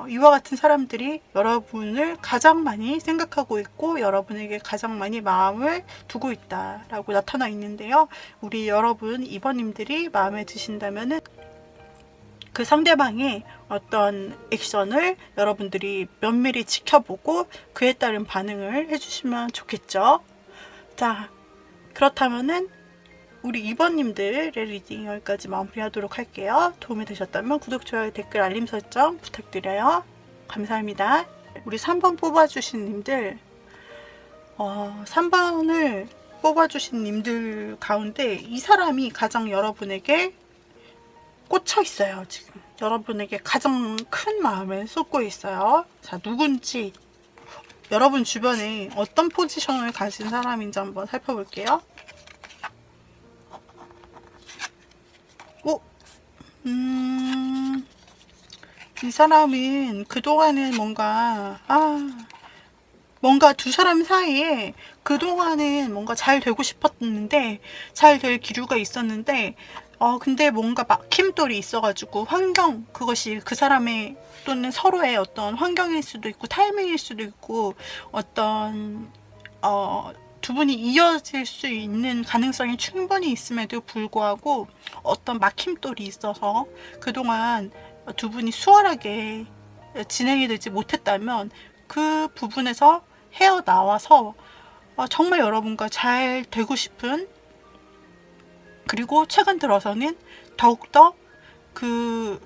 이와 같은 사람들이 여러분을 가장 많이 생각하고 있고 여러분에게 가장 많이 마음을 두고 있다라고 나타나 있는데요. 우리 여러분 2번님들이 마음에 드신다면은 그 상대방의 어떤 액션을 여러분들이 면밀히 지켜보고 그에 따른 반응을 해주시면 좋겠죠. 자, 그렇다면은 우리 2번님들의 리딩 여기까지 마무리하도록 할게요. 도움이 되셨다면 구독, 좋아요, 댓글, 알림 설정 부탁드려요. 감사합니다. 우리 3번 뽑아주신 님들, 3번을 뽑아주신 님들 가운데 이 사람이 가장 여러분에게 꽂혀 있어요. 지금 여러분에게 가장 큰 마음을 쏟고 있어요. 자, 누군지, 여러분 주변에 어떤 포지션을 가진 사람인지 한번 살펴볼게요. 이 사람은 그동안은 뭔가 두 사람 사이에 그동안은 뭔가 잘 되고 싶었는데, 잘 될 기류가 있었는데, 근데 뭔가 막힘돌이 있어가지고 그것이 그 사람의 또는 서로의 어떤 환경일 수도 있고, 타이밍일 수도 있고, 어떤, 두 분이 이어질 수 있는 가능성이 충분히 있음에도 불구하고 어떤 막힘돌이 있어서 그동안 두 분이 수월하게 진행이 되지 못했다면 그 부분에서 헤어나와서 정말 여러분과 잘 되고 싶은, 그리고 최근 들어서는 더욱더 그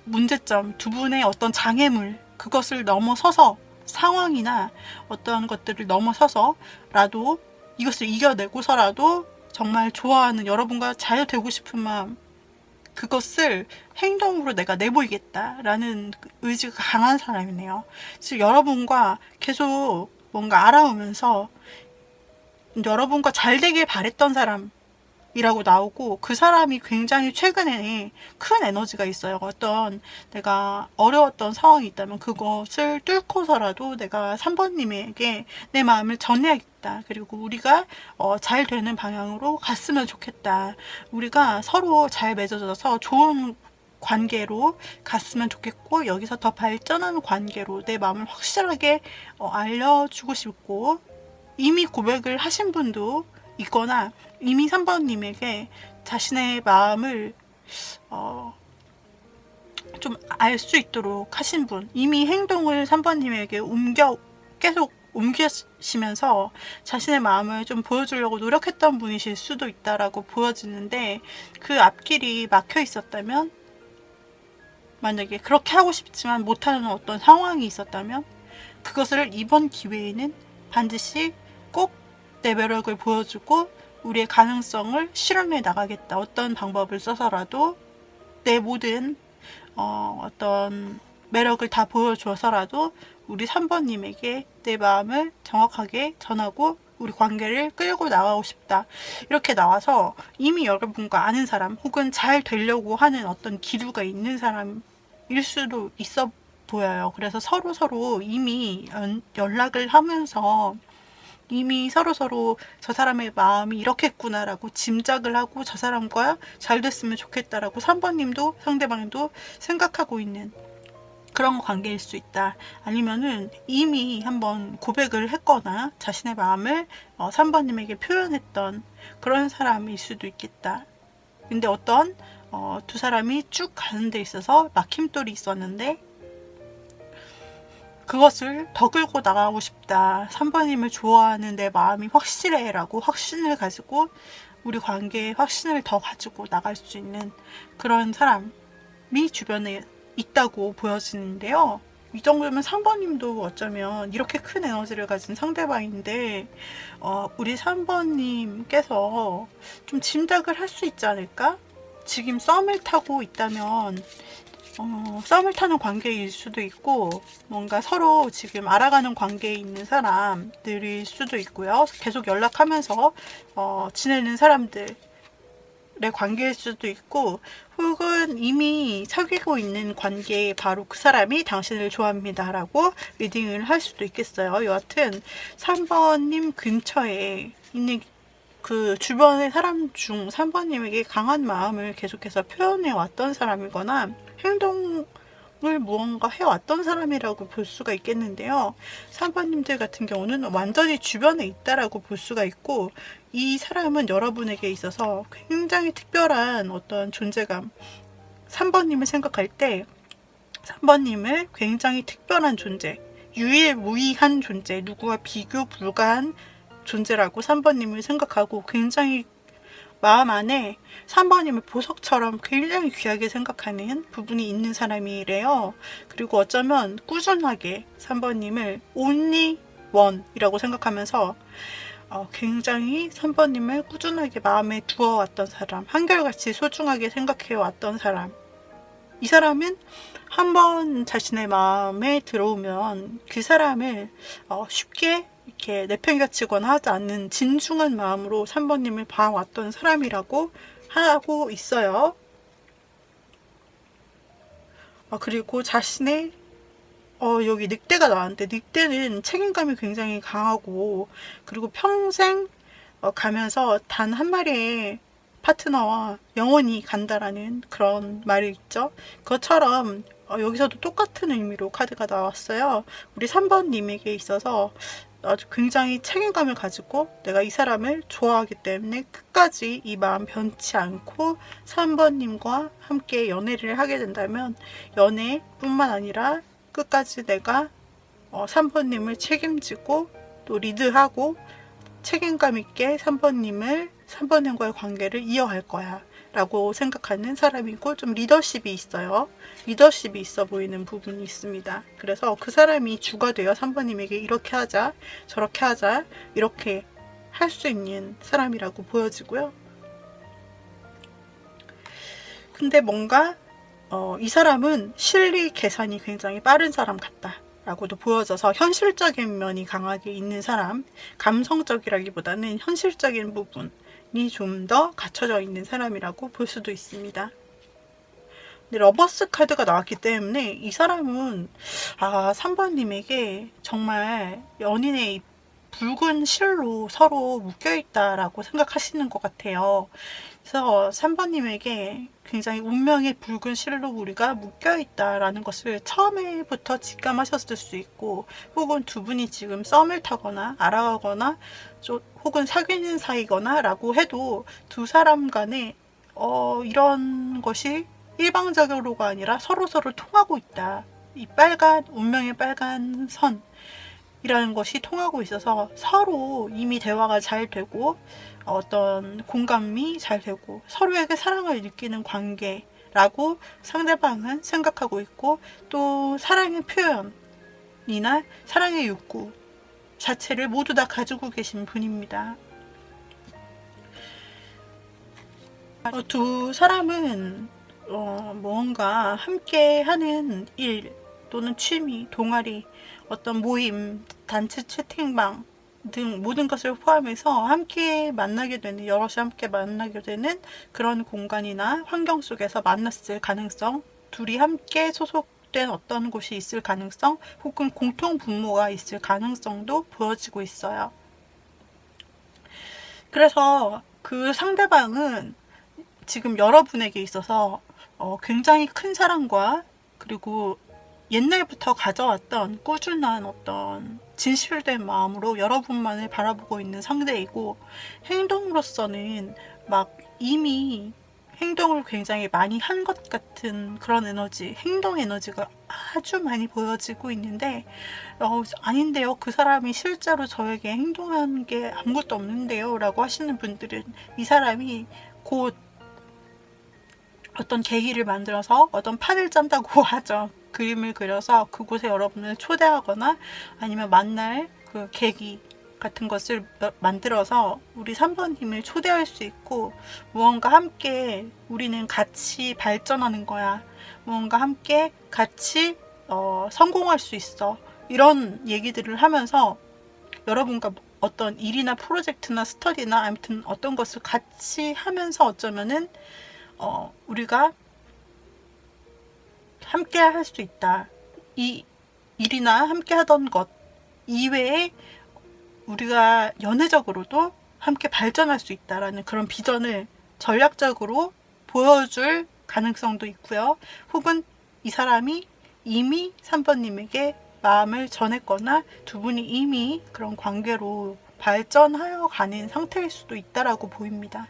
문제점, 두 분의 어떤 장애물, 그것을 넘어서서 상황이나 어떤 것들을 넘어서서라도 이것을 이겨내고서라도 정말 좋아하는, 여러분과 잘 되고 싶은 마음, 그것을 행동으로 내가 내보이겠다라는 의지가 강한 사람이네요. 즉 여러분과 계속 뭔가 알아오면서 여러분과 잘 되길 바랬던 사람이라고 나오고, 그 사람이 굉장히 최근에 큰 에너지가 있어요. 어떤 내가 어려웠던 상황이 있다면 그것을 뚫고서라도 내가 3번님에게 내 마음을 전해야겠다. 그리고 우리가 잘 되는 방향으로 갔으면 좋겠다. 우리가 서로 잘 맺어져서 좋은 관계로 갔으면 좋겠고, 여기서 더 발전하는 관계로 내 마음을 확실하게 알려주고 싶고, 이미 고백을 하신 분도 있거나 이미 3번님에게 자신의 마음을 좀 알 수 있도록 하신 분, 이미 행동을 3번님에게 계속 옮기시면서 자신의 마음을 좀 보여주려고 노력했던 분이실 수도 있다라고 보여지는데, 그 앞길이 막혀 있었다면, 만약에 그렇게 하고 싶지만 못하는 어떤 상황이 있었다면, 그것을 이번 기회에는 반드시 꼭 내 매력을 보여주고 우리의 가능성을 실현해 나가겠다. 어떤 방법을 써서라도 내 모든 어떤 매력을 다 보여줘서라도 우리 3번님에게 내 마음을 정확하게 전하고 우리 관계를 끌고 나가고 싶다. 이렇게 나와서 이미 여러분과 아는 사람, 혹은 잘 되려고 하는 어떤 기류가 있는 사람일 수도 있어 보여요. 그래서 서로 이미 연락을 하면서 이미 서로 저 사람의 마음이 이렇겠구나라고 짐작을 하고 저 사람과 잘 됐으면 좋겠다라고 3번님도 상대방도 생각하고 있는 그런 관계일 수 있다. 아니면은 이미 한번 고백을 했거나 자신의 마음을 3번님에게 표현했던 그런 사람일 수도 있겠다. 근데 어떤 두 사람이 쭉 가는 데 있어서 막힘돌이 있었는데, 그것을 더 끌고 나가고 싶다. 3번님을 좋아하는 내 마음이 확실해 라고 확신을 가지고 우리 관계에 확신을 더 가지고 나갈 수 있는 그런 사람이 주변에 있다고 보여지는데요. 이 정도면 3번님도 어쩌면 이렇게 큰 에너지를 가진 상대방인데 우리 3번님께서 좀 짐작을 할 수 있지 않을까? 지금 썸을 타고 있다면 썸을 타는 관계일 수도 있고, 뭔가 서로 지금 알아가는 관계에 있는 사람들일 수도 있고요. 계속 연락하면서 지내는 사람들, 관계일 수도 있고, 혹은 이미 사귀고 있는 관계에 바로 그 사람이 당신을 좋아합니다 라고 리딩을 할 수도 있겠어요. 여하튼 3번님 근처에 있는 그 주변의 사람 중 3번님에게 강한 마음을 계속해서 표현해 왔던 사람이거나 행동을 무언가 해왔던 사람이라고 볼 수가 있겠는데요. 3번님들 같은 경우는 완전히 주변에 있다라고 볼 수가 있고, 이 사람은 여러분에게 있어서 굉장히 특별한 어떤 존재감, 3번님을 생각할 때 3번님을 굉장히 특별한 존재, 유일무이한 존재, 누구와 비교 불가한 존재라고 3번님을 생각하고, 굉장히 마음 안에 3번님을 보석처럼 굉장히 귀하게 생각하는 부분이 있는 사람이래요. 그리고 어쩌면 꾸준하게 3번님을 only one이라고 생각하면서 굉장히 3번님을 꾸준하게 마음에 두어왔던 사람, 한결같이 소중하게 생각해왔던 사람. 이 사람은 한번 자신의 마음에 들어오면 그 사람을 쉽게 이렇게 내팽개치거나 하지 않는 진중한 마음으로 3번님을 봐왔던 사람이라고 하고 있어요. 그리고 자신의 여기 늑대가 나왔는데, 늑대는 책임감이 굉장히 강하고, 그리고 평생 가면서 단 한 마리의 파트너와 영원히 간다라는 그런 말이 있죠. 그것처럼 여기서도 똑같은 의미로 카드가 나왔어요. 우리 3번님에게 있어서 아주 굉장히 책임감을 가지고 내가 이 사람을 좋아하기 때문에 끝까지 이 마음 변치 않고 3번님과 함께 연애를 하게 된다면, 연애뿐만 아니라 끝까지 내가 3번님을 책임지고 또 리드하고 책임감 있게 3번님과의 관계를 이어갈 거야 라고 생각하는 사람이고, 좀 리더십이 있어요. 리더십이 있어 보이는 부분이 있습니다. 그래서 그 사람이 주가 되어 3번님에게 이렇게 하자, 저렇게 하자, 이렇게 할 수 있는 사람이라고 보여지고요. 근데 뭔가 이 사람은 실리 계산이 굉장히 빠른 사람 같다 라고도 보여져서, 현실적인 면이 강하게 있는 사람, 감성적이라기보다는 현실적인 부분이 좀 더 갖춰져 있는 사람이라고 볼 수도 있습니다. 근데 러버스 카드가 나왔기 때문에 이 사람은 3번님에게 정말 연인의 붉은 실로 서로 묶여있다라고 생각하시는 것 같아요. 그래서 3번님에게 굉장히 운명의 붉은 실로 우리가 묶여있다라는 것을 처음에부터 직감하셨을 수 있고, 혹은 두 분이 지금 썸을 타거나 알아가거나 혹은 사귀는 사이거나 라고 해도 두 사람 간에 이런 것이 일방적으로가 아니라 서로서로 통하고 있다. 이 운명의 빨간 선이라는 것이 통하고 있어서 서로 이미 대화가 잘 되고, 어떤 공감이 잘 되고 서로에게 사랑을 느끼는 관계라고 상대방은 생각하고 있고, 또 사랑의 표현이나 사랑의 욕구 자체를 모두 다 가지고 계신 분입니다. 두 사람은 뭔가 함께 하는 일 또는 취미, 동아리, 어떤 모임, 단체 채팅방 등 모든 것을 포함해서 함께 만나게 되는, 여럿이 함께 만나게 되는 그런 공간이나 환경 속에서 만났을 가능성, 둘이 함께 소속된 어떤 곳이 있을 가능성, 혹은 공통 분모가 있을 가능성도 보여지고 있어요. 그래서 그 상대방은 지금 여러분에게 있어서 굉장히 큰 사랑과, 그리고 옛날부터 가져왔던 꾸준한 어떤 진실된 마음으로 여러분만을 바라보고 있는 상대이고, 행동으로서는 막 이미 행동을 굉장히 많이 한 것 같은 그런 에너지, 행동 에너지가 아주 많이 보여지고 있는데, 아닌데요, 그 사람이 실제로 저에게 행동한 게 아무것도 없는데요 라고 하시는 분들은, 이 사람이 곧 어떤 계기를 만들어서 어떤 판을 짠다고 하죠. 그림을 그려서 그곳에 여러분을 초대하거나 아니면 만날 그 계기 같은 것을 만들어서 우리 3번님을 초대할 수 있고, 무언가 함께 우리는 같이 발전하는 거야, 무언가 함께 같이 성공할 수 있어, 이런 얘기들을 하면서 여러분과 어떤 일이나 프로젝트나 스터디나 아무튼 어떤 것을 같이 하면서 어쩌면은 우리가 함께 할 수 있다. 이 일이나 함께 하던 것 이외에 우리가 연애적으로도 함께 발전할 수 있다라는 그런 비전을 전략적으로 보여줄 가능성도 있고요. 혹은 이 사람이 이미 3번님에게 마음을 전했거나 두 분이 이미 그런 관계로 발전하여 가는 상태일 수도 있다라고 보입니다.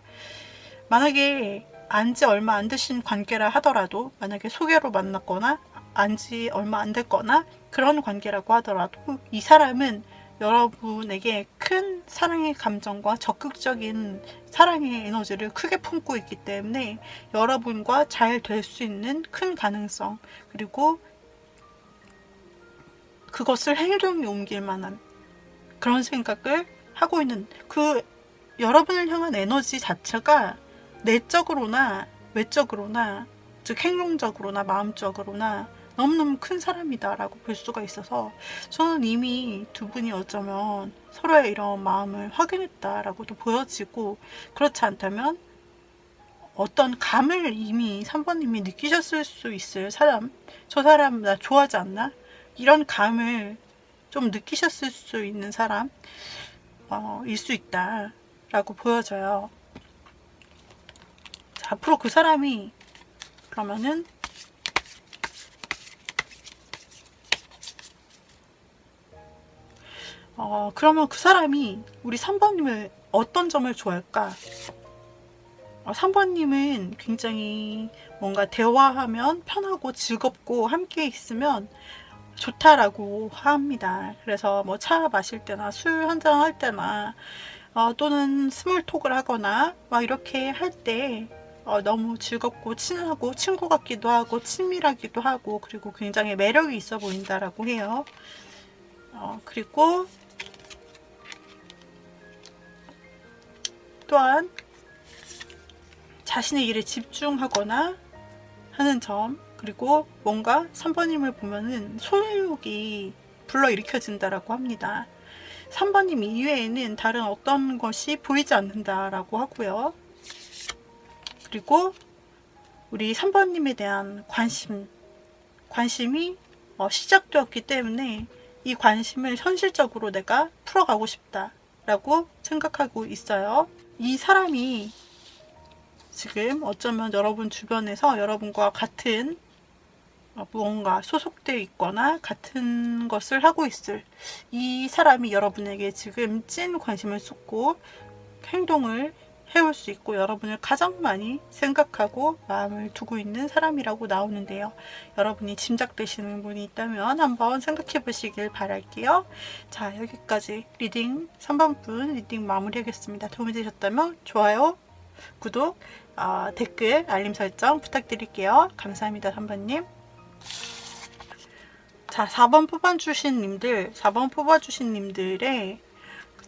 만약에 안지 얼마 안 되신 관계라 하더라도, 만약에 소개로 만났거나 안지 얼마 안 됐거나 그런 관계라고 하더라도 이 사람은 여러분에게 큰 사랑의 감정과 적극적인 사랑의 에너지를 크게 품고 있기 때문에 여러분과 잘 될 수 있는 큰 가능성, 그리고 그것을 행동에 옮길 만한 그런 생각을 하고 있는, 그 여러분을 향한 에너지 자체가 내적으로나 외적으로나, 즉 행동적으로나 마음적으로나 너무너무 큰 사람이다라고 볼 수가 있어서 저는 이미 두 분이 어쩌면 서로의 이런 마음을 확인했다라고도 보여지고, 그렇지 않다면 어떤 감을 이미 3번님이 느끼셨을 수 있어요. 저 사람 나 좋아하지 않나? 이런 감을 좀 느끼셨을 수 있는 사람 일 수 있다라고 보여져요. 자, 앞으로 그 사람이 그러면은 그러면 그 사람이 우리 3번님을 어떤 점을 좋아할까? 3번님은 굉장히 뭔가 대화하면 편하고 즐겁고 함께 있으면 좋다라고 합니다. 그래서 뭐 차 마실 때나 술 한잔 할 때나 또는 스몰 톡을 하거나 막 이렇게 할 때 너무 즐겁고 친하고 친구 같기도 하고 친밀하기도 하고, 그리고 굉장히 매력이 있어 보인다라고 해요. 그리고 또한 자신의 일에 집중하거나 하는 점, 그리고 뭔가 3번님을 보면은 소유욕이 불러일으켜진다라고 합니다. 3번님 이외에는 다른 어떤 것이 보이지 않는다라고 하고요. 그리고 우리 3번님에 대한 관심이 시작되었기 때문에 이 관심을 현실적으로 내가 풀어가고 싶다라고 생각하고 있어요. 이 사람이 지금 어쩌면 여러분 주변에서 여러분과 같은 무언가 소속되어 있거나 같은 것을 하고 있을 이 사람이 여러분에게 지금 찐 관심을 쏟고 행동을 해올 수 있고 여러분을 가장 많이 생각하고 마음을 두고 있는 사람이라고 나오는데요. 여러분이 짐작되시는 분이 있다면 한번 생각해 보시길 바랄게요. 자, 여기까지 리딩 3번 분 리딩 마무리하겠습니다. 도움이 되셨다면 좋아요, 구독, 댓글, 알림 설정 부탁드릴게요. 감사합니다, 3번님. 자, 4번 뽑아주신 님들의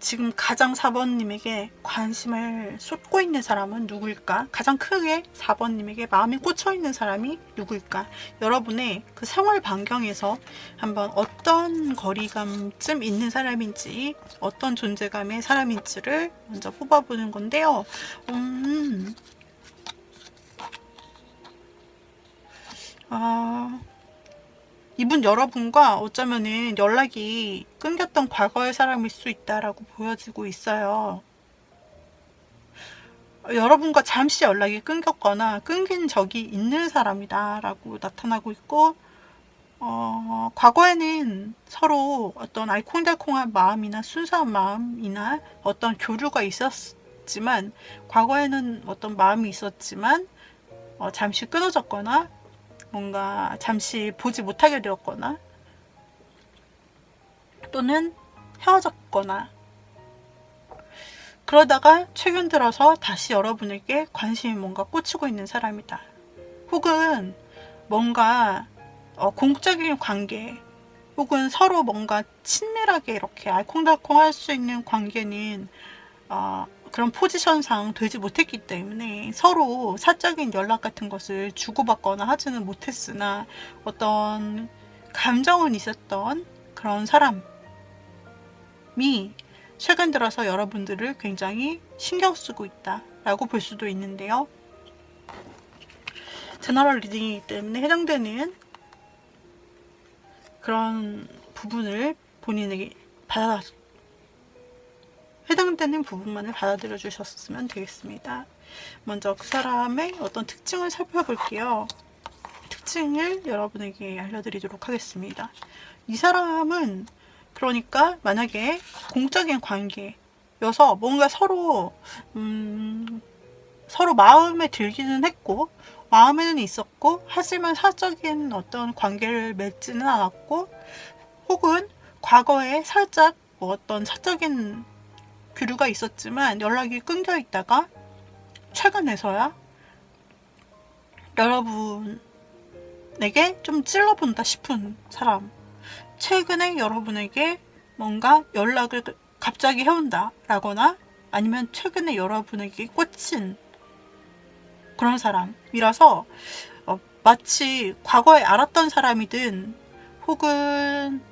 지금 가장 4번님에게 관심을 쏟고 있는 사람은 누구일까? 가장 크게 4번님에게 마음이 꽂혀 있는 사람이 누구일까? 여러분의 그 생활 반경에서 한번 어떤 거리감쯤 있는 사람인지, 어떤 존재감의 사람인지를 먼저 뽑아보는 건데요. 이분 여러분과 어쩌면은 연락이 끊겼던 과거의 사람일 수 있다라고 보여지고 있어요. 여러분과 잠시 연락이 끊겼거나 끊긴 적이 있는 사람이다 라고 나타나고 있고, 과거에는 서로 어떤 알콩달콩한 마음이나 순수한 마음이나 어떤 교류가 있었지만, 과거에는 어떤 마음이 있었지만 잠시 끊어졌거나 뭔가 잠시 보지 못하게 되었거나 또는 헤어졌거나, 그러다가 최근 들어서 다시 여러분에게 관심이 뭔가 꽂히고 있는 사람이다. 혹은 뭔가 공적인 관계, 혹은 서로 뭔가 친밀하게 이렇게 알콩달콩 할 수 있는 관계는 그런 포지션상 되지 못했기 때문에 서로 사적인 연락 같은 것을 주고받거나 하지는 못했으나 어떤 감정은 있었던 그런 사람이 최근 들어서 여러분들을 굉장히 신경 쓰고 있다라고 볼 수도 있는데요. 제너럴 리딩이기 때문에 해당되는 그런 부분을 본인에게 해당되는 부분만을 받아들여 주셨으면 되겠습니다. 먼저 그 사람의 어떤 특징을 살펴볼게요. 특징을 여러분에게 알려드리도록 하겠습니다. 이 사람은 그러니까 만약에 공적인 관계여서 뭔가 서로 마음에 들기는 했고 마음에는 있었고 하지만 사적인 어떤 관계를 맺지는 않았고 혹은 과거에 살짝 어떤 사적인 교류가 있었지만 연락이 끊겨 있다가 최근에서야 여러분에게 좀 찔러본다 싶은 사람, 최근에 여러분에게 뭔가 연락을 갑자기 해온다 라거나 아니면 최근에 여러분에게 꽂힌 그런 사람이라서 마치 과거에 알았던 사람이든 혹은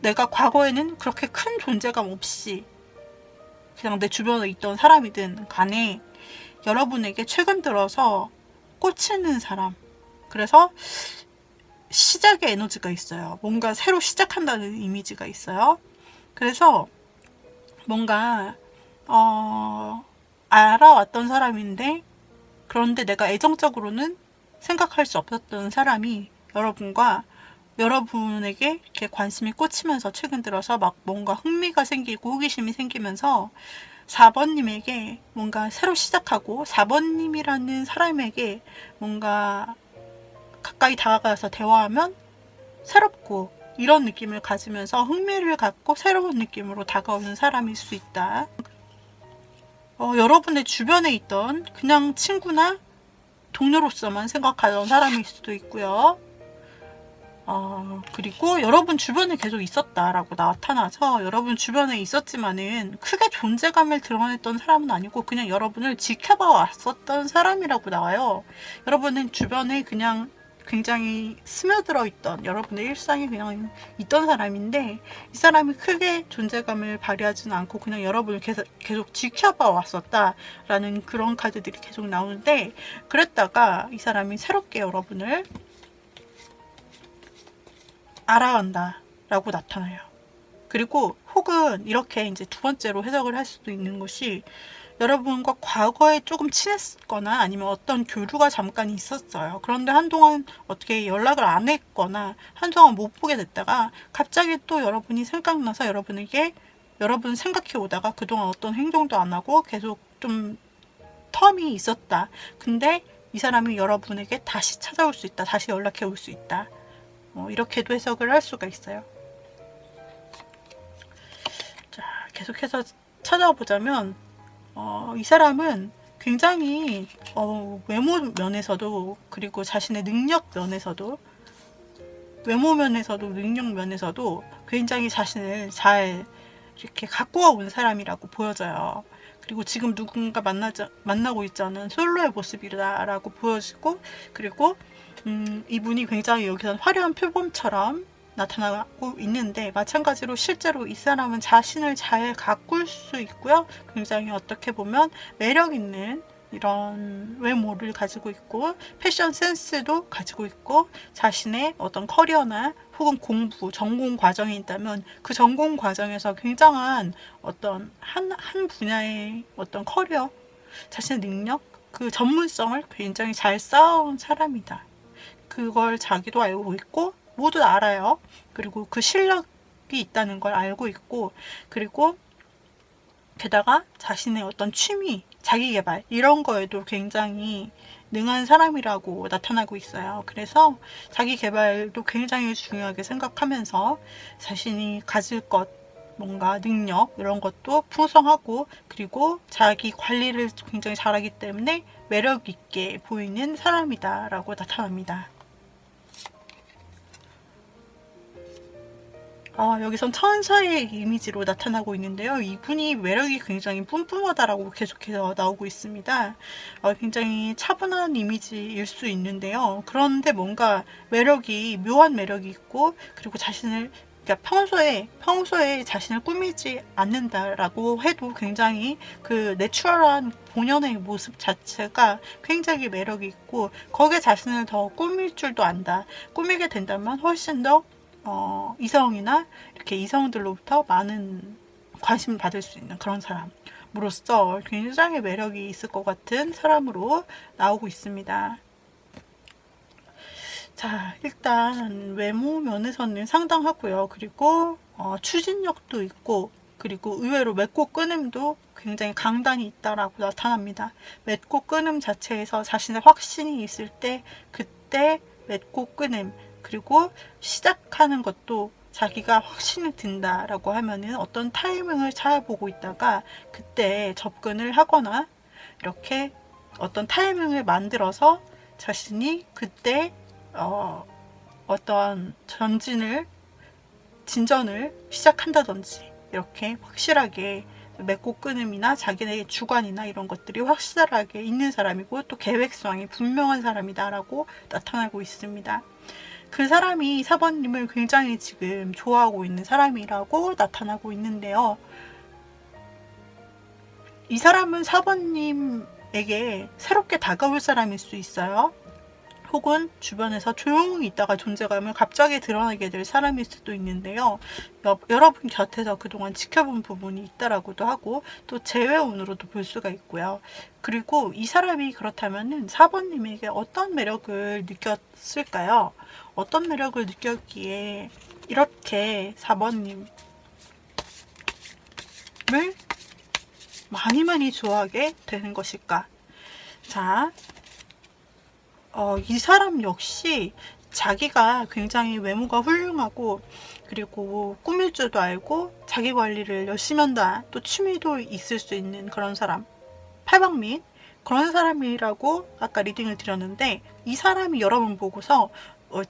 내가 과거에는 그렇게 큰 존재감 없이 그냥 내 주변에 있던 사람이든 간에 여러분에게 최근 들어서 꽂히는 사람, 그래서 시작의 에너지가 있어요. 뭔가 새로 시작한다는 이미지가 있어요. 그래서 뭔가 알아왔던 사람인데 그런데 내가 애정적으로는 생각할 수 없었던 사람이 여러분에게 이렇게 관심이 꽂히면서 최근 들어서 막 뭔가 흥미가 생기고 호기심이 생기면서 4번님에게 뭔가 새로 시작하고 4번님이라는 사람에게 뭔가 가까이 다가가서 대화하면 새롭고 이런 느낌을 가지면서 흥미를 갖고 새로운 느낌으로 다가오는 사람일 수 있다. 여러분의 주변에 있던 그냥 친구나 동료로서만 생각하던 사람일 수도 있고요. 그리고 여러분 주변에 계속 있었다라고 나타나서 여러분 주변에 있었지만은 크게 존재감을 드러냈던 사람은 아니고 그냥 여러분을 지켜봐 왔었던 사람이라고 나와요. 여러분은 주변에 그냥 굉장히 스며들어 있던 여러분의 일상에 그냥 있던 사람인데 이 사람이 크게 존재감을 발휘하지는 않고 그냥 여러분을 계속 지켜봐 왔었다라는 그런 카드들이 계속 나오는데 그랬다가 이 사람이 새롭게 여러분을 알아간다 라고 나타나요. 그리고 혹은 이렇게 이제 두 번째로 해석을 할 수도 있는 것이 여러분과 과거에 조금 친했거나 아니면 어떤 교류가 잠깐 있었어요. 그런데 한동안 어떻게 연락을 안 했거나 한동안 못 보게 됐다가 갑자기 또 여러분이 생각나서 여러분 생각해 오다가 그동안 어떤 행동도 안 하고 계속 좀 텀이 있었다. 근데 이 사람이 여러분에게 다시 찾아올 수 있다. 다시 연락해 올 수 있다. 이렇게도 해석을 할 수가 있어요. 자, 계속해서 찾아보자면 이 사람은 굉장히 외모 면에서도 그리고 자신의 능력 면에서도 외모 면에서도 능력 면에서도 굉장히 자신을 잘 이렇게 갖고 온 사람이라고 보여져요. 그리고 지금 누군가 만나고 있지 않은 솔로의 모습이다라고 보여지고 그리고 이분이 굉장히 여기서 화려한 표범처럼 나타나고 있는데 마찬가지로 실제로 이 사람은 자신을 잘 가꿀 수 있고요. 굉장히 어떻게 보면 매력 있는 이런 외모를 가지고 있고 패션 센스도 가지고 있고 자신의 어떤 커리어나 혹은 공부, 전공 과정이 있다면 그 전공 과정에서 굉장한 어떤 한 분야의 어떤 커리어, 자신의 능력, 그 전문성을 굉장히 잘 쌓아온 사람이다. 그걸 자기도 알고 있고 모두 알아요. 그리고 그 실력이 있다는 걸 알고 있고 그리고 게다가 자신의 어떤 취미, 자기계발 이런 거에도 굉장히 능한 사람이라고 나타나고 있어요. 그래서 자기계발도 굉장히 중요하게 생각하면서 자신이 가질 것, 뭔가 능력 이런 것도 풍성하고 그리고 자기 관리를 굉장히 잘하기 때문에 매력 있게 보이는 사람이다 라고 나타납니다. 여기선 천사의 이미지로 나타나고 있는데요. 이분이 매력이 굉장히 뿜뿜하다라고 계속해서 나오고 있습니다. 굉장히 차분한 이미지일 수 있는데요. 그런데 뭔가 묘한 매력이 있고, 그리고 자신을 그러니까 평소에 자신을 꾸미지 않는다라고 해도 굉장히 그 내추럴한 본연의 모습 자체가 굉장히 매력이 있고, 거기에 자신을 더 꾸밀 줄도 안다. 꾸미게 된다면 훨씬 더 이성이나 이렇게 이성들로부터 많은 관심을 받을 수 있는 그런 사람으로서 굉장히 매력이 있을 것 같은 사람으로 나오고 있습니다. 자, 일단 외모 면에서는 상당하고요. 그리고 추진력도 있고, 그리고 의외로 맺고 끊음도 굉장히 강단이 있다라고 나타납니다. 맺고 끊음 자체에서 자신의 확신이 있을 때 그때 맺고 끊음, 그리고 시작하는 것도 자기가 확신이 든다라고 하면은 어떤 타이밍을 찾아보고 있다가 그때 접근을 하거나 이렇게 어떤 타이밍을 만들어서 자신이 그때 어떤 진전을 시작한다든지, 이렇게 확실하게 맺고 끊음이나 자기의 주관이나 이런 것들이 확실하게 있는 사람이고, 또 계획성이 분명한 사람이다라고 나타나고 있습니다. 그 사람이 4번님을 굉장히 지금 좋아하고 있는 사람이라고 나타나고 있는데요. 이 사람은 4번님에게 새롭게 다가올 사람일 수 있어요. 혹은 주변에서 조용히 있다가 존재감을 갑자기 드러내게 될 사람일 수도 있는데요. 여러분 곁에서 그동안 지켜본 부분이 있다라고도 하고, 또 재회운으로도 볼 수가 있고요. 그리고 이 사람이 그렇다면은 4번님에게 어떤 매력을 느꼈을까요? 어떤 매력을 느꼈기에 이렇게 4번님을 많이 좋아하게 되는 것일까? 자, 이 사람 역시 자기가 굉장히 외모가 훌륭하고, 그리고 꾸밀 줄도 알고 자기 관리를 열심히 한다, 또 취미도 있을 수 있는 그런 사람, 팔방민 그런 사람이라고 아까 리딩을 드렸는데, 이 사람이 여러분 보고서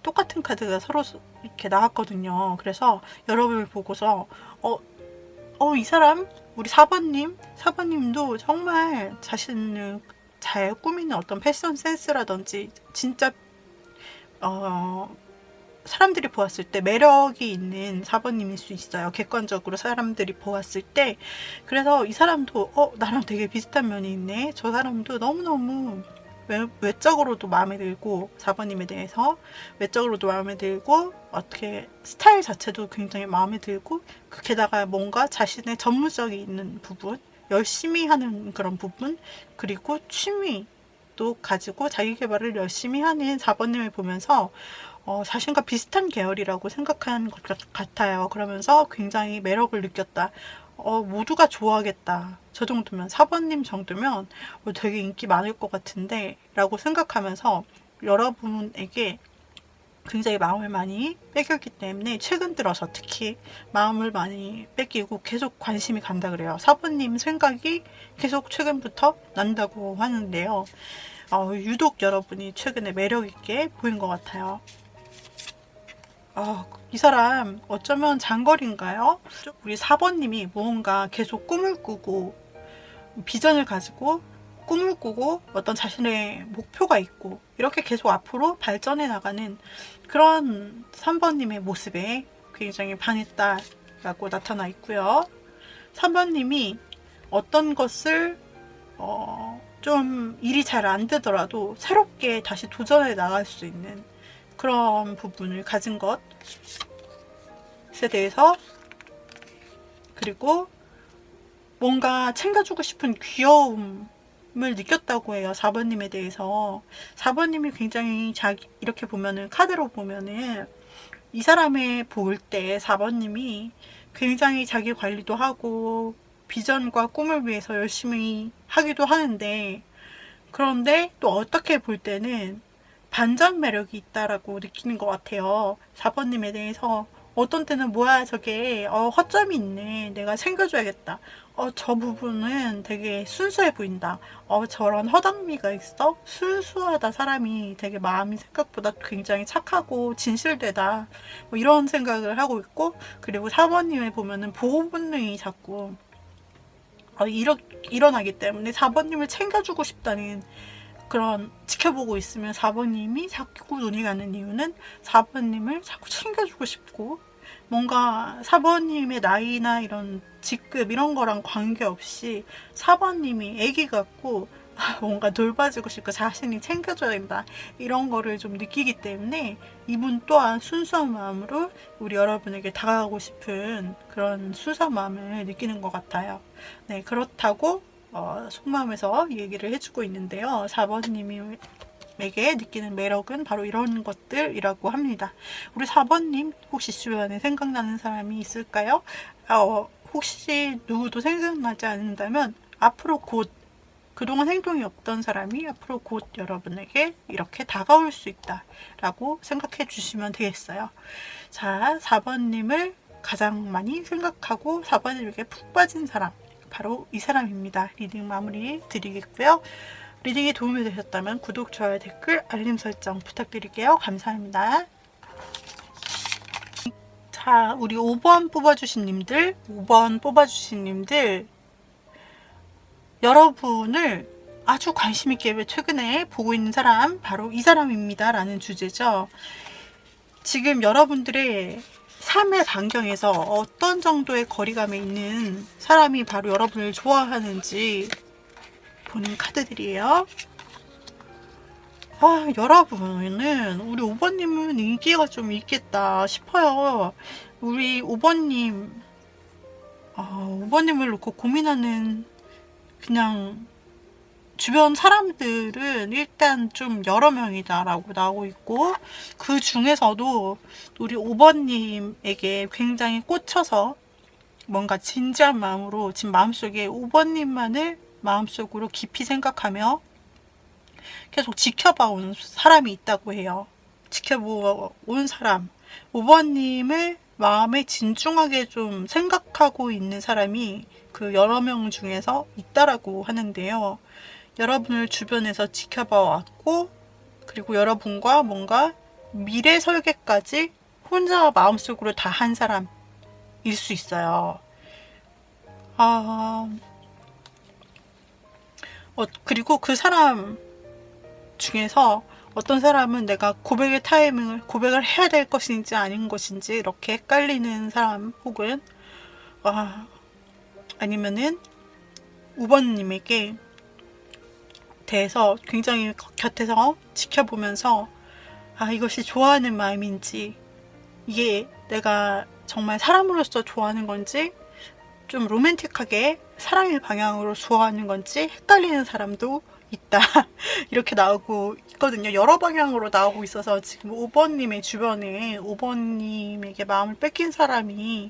똑같은 카드가 서로 이렇게 나왔거든요. 그래서 여러분을 보고서 이 사람, 우리 4번님도 정말 자신을 잘 꾸미는 어떤 패션 센스라든지 진짜 사람들이 보았을 때 매력이 있는 4번님일 수 있어요. 객관적으로 사람들이 보았을 때. 그래서 이 사람도 나랑 되게 비슷한 면이 있네. 저 사람도 너무너무 외적으로도 마음에 들고, 4번님에 대해서 외적으로도 마음에 들고, 어떻게 스타일 자체도 굉장히 마음에 들고, 게다가 뭔가 자신의 전문성이 있는 부분, 열심히 하는 그런 부분, 그리고 취미도 가지고 자기 개발을 열심히 하는 4번님을 보면서 자신과 비슷한 계열이라고 생각한 것 같아요. 그러면서 굉장히 매력을 느꼈다. 모두가 좋아하겠다. 저 정도면, 4번님 정도면 되게 인기 많을 것 같은데 라고 생각하면서 여러분에게 굉장히 마음을 많이 뺏겼기 때문에 최근 들어서 특히 마음을 많이 뺏기고 계속 관심이 간다 그래요. 4번님 생각이 계속 최근부터 난다고 하는데요. 유독 여러분이 최근에 매력있게 보인 것 같아요. 이 사람 어쩌면 장거리인가요? 우리 4번님이 무언가 계속 꿈을 꾸고 비전을 가지고 꿈을 꾸고 어떤 자신의 목표가 있고 이렇게 계속 앞으로 발전해 나가는 그런 3번님의 모습에 굉장히 반했다라고 나타나 있고요. 3번님이 어떤 것을 좀 일이 잘 안 되더라도 새롭게 다시 도전해 나갈 수 있는 그런 부분을 가진 것에 대해서, 그리고 뭔가 챙겨주고 싶은 귀여움을 느꼈다고 해요. 4번님에 대해서. 4번님이 굉장히 이렇게 보면은, 카드로 보면은 이 사람을 볼 때 4번님이 굉장히 자기 관리도 하고 비전과 꿈을 위해서 열심히 하기도 하는데, 그런데 또 어떻게 볼 때는 반전 매력이 있다라고 느끼는 것 같아요. 4번님에 대해서. 어떤 때는 뭐야 저게 허점이 있네, 내가 챙겨줘야겠다, 저 부분은 되게 순수해 보인다, 저런 허당미가 있어, 순수하다, 사람이 되게 마음이 생각보다 굉장히 착하고 진실되다, 뭐 이런 생각을 하고 있고, 그리고 4번님을 보면은 보호 본능이 자꾸 일어나기 때문에 4번님을 챙겨주고 싶다는 그런, 지켜보고 있으면 4번님이 자꾸 눈이 가는 이유는 4번님을 자꾸 챙겨주고 싶고, 뭔가 4번님의 나이나 이런 직급 이런 거랑 관계없이 4번님이 애기 같고 뭔가 돌봐주고 싶고 자신이 챙겨줘야 된다 이런 거를 좀 느끼기 때문에 이분 또한 순수한 마음으로 우리 여러분에게 다가가고 싶은 그런 순수한 마음을 느끼는 것 같아요. 네, 그렇다고 속마음에서 얘기를 해주고 있는데요. 4번님이 에게 느끼는 매력은 바로 이런 것들이라고 합니다. 우리 4번님 혹시 주변에 생각나는 사람이 있을까요? 혹시 누구도 생각나지 않는다면 앞으로 곧 그동안 행동이 없던 사람이 앞으로 곧 여러분에게 이렇게 다가올 수 있다 라고 생각해 주시면 되겠어요. 자, 4번님을 가장 많이 생각하고 4번님에게 푹 빠진 사람 바로 이 사람입니다. 리딩 마무리 드리겠고요. 리딩이 도움이 되셨다면 구독, 좋아요, 댓글, 알림 설정 부탁드릴게요. 감사합니다. 자, 우리 5번 뽑아주신 님들, 5번 뽑아주신 님들, 여러분을 아주 관심 있게 최근에 보고 있는 사람 바로 이 사람입니다 라는 주제죠. 지금 여러분들의 삶의 반경에서 어떤 정도의 거리감에 있는 사람이 바로 여러분을 좋아하는지 보는 카드들이에요. 여러분은 우리 5번님은 인기가 좀 있겠다 싶어요. 우리 5번님 5번님을 놓고 고민하는 그냥 주변 사람들은 일단 좀 여러 명이다 라고 나오고 있고, 그 중에서도 우리 5번님에게 굉장히 꽂혀서 뭔가 진지한 마음으로 지금 마음속에 5번님만을 마음속으로 깊이 생각하며 계속 지켜봐온 사람이 있다고 해요. 지켜본 사람, 5번님을 마음에 진중하게 좀 생각하고 있는 사람이 그 여러 명 중에서 있다라고 하는데요. 여러분을 주변에서 지켜봐 왔고, 그리고 여러분과 뭔가 미래 설계까지 혼자 마음속으로 다 한 사람일 수 있어요. 그리고 그 사람 중에서 어떤 사람은 내가 고백의 타이밍을 고백을 해야 될 것인지 아닌 것인지 이렇게 헷갈리는 사람, 혹은 아니면은 5번님에게 대해서 굉장히 곁에서 지켜보면서 이것이 좋아하는 마음인지, 이게 내가 정말 사람으로서 좋아하는 건지, 좀 로맨틱하게 사랑의 방향으로 좋아하는 건지 헷갈리는 사람도 있다 이렇게 나오고 있거든요. 여러 방향으로 나오고 있어서 지금 5번님의 주변에 5번님에게 마음을 뺏긴 사람이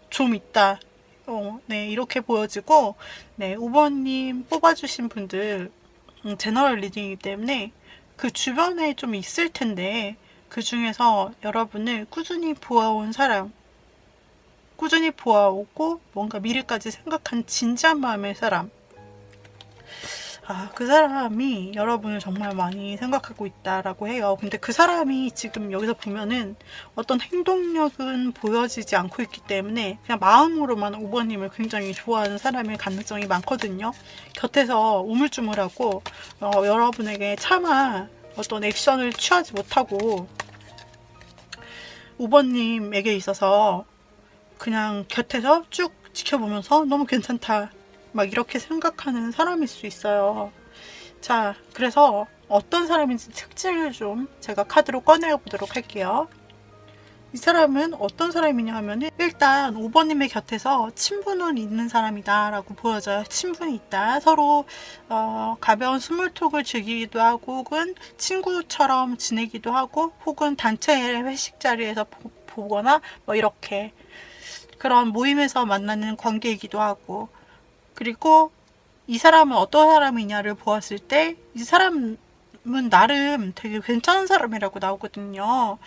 좀 있다. 네, 이렇게 보여지고, 네, 5번님 뽑아주신 분들 제너럴 리딩이기 때문에 그 주변에 좀 있을 텐데, 그 중에서 여러분을 꾸준히 보아온 사람, 꾸준히 보아오고 뭔가 미래까지 생각한 진지한 마음의 사람, 그 사람이 여러분을 정말 많이 생각하고 있다라고 해요. 근데 그 사람이 지금 여기서 보면은 어떤 행동력은 보여지지 않고 있기 때문에 그냥 마음으로만 5번님을 굉장히 좋아하는 사람일 가능성이 많거든요. 곁에서 우물쭈물하고 여러분에게 차마 어떤 액션을 취하지 못하고 5번님에게 있어서 그냥 곁에서 쭉 지켜보면서 너무 괜찮다 막 이렇게 생각하는 사람일 수 있어요. 자, 그래서 어떤 사람인지 특징을 좀 제가 카드로 꺼내보도록 할게요. 이 사람은 어떤 사람이냐 하면은, 일단 5번님의 곁에서 친분은 있는 사람이다 라고 보여져요. 친분이 있다. 서로 가벼운 스몰톡을 즐기기도 하고, 혹은 친구처럼 지내기도 하고, 혹은 단체 회식 자리에서 보거나 뭐 이렇게 그런 모임에서 만나는 관계이기도 하고, 그리고 이 사람은 어떤 사람이냐를 보았을 때 이 사람은 나름 되게 괜찮은 사람이라고 나오거든요.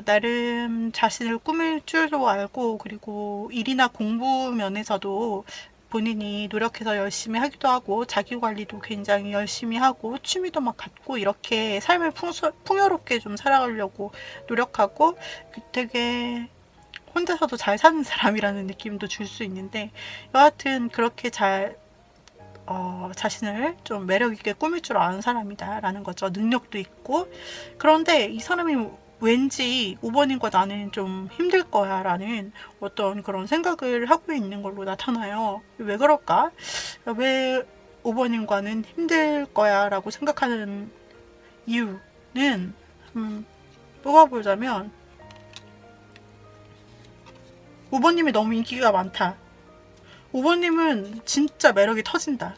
나름 자신을 꾸밀 줄도 알고, 그리고 일이나 공부 면에서도 본인이 노력해서 열심히 하기도 하고, 자기 관리도 굉장히 열심히 하고, 취미도 막 갖고, 이렇게 삶을 풍요롭게 좀 살아가려고 노력하고, 되게 혼자서도 잘 사는 사람이라는 느낌도 줄 수 있는데, 여하튼 그렇게 자신을 좀 매력있게 꾸밀 줄 아는 사람이다 라는 거죠. 능력도 있고. 그런데 이 사람이 왠지 5번님과 나는 좀 힘들 거야 라는 어떤 그런 생각을 하고 있는 걸로 나타나요. 왜 그럴까? 왜 5번님과는 힘들 거야 라고 생각하는 이유는 뽑아보자면 5번님이 너무 인기가 많다. 5번님은 진짜 매력이 터진다.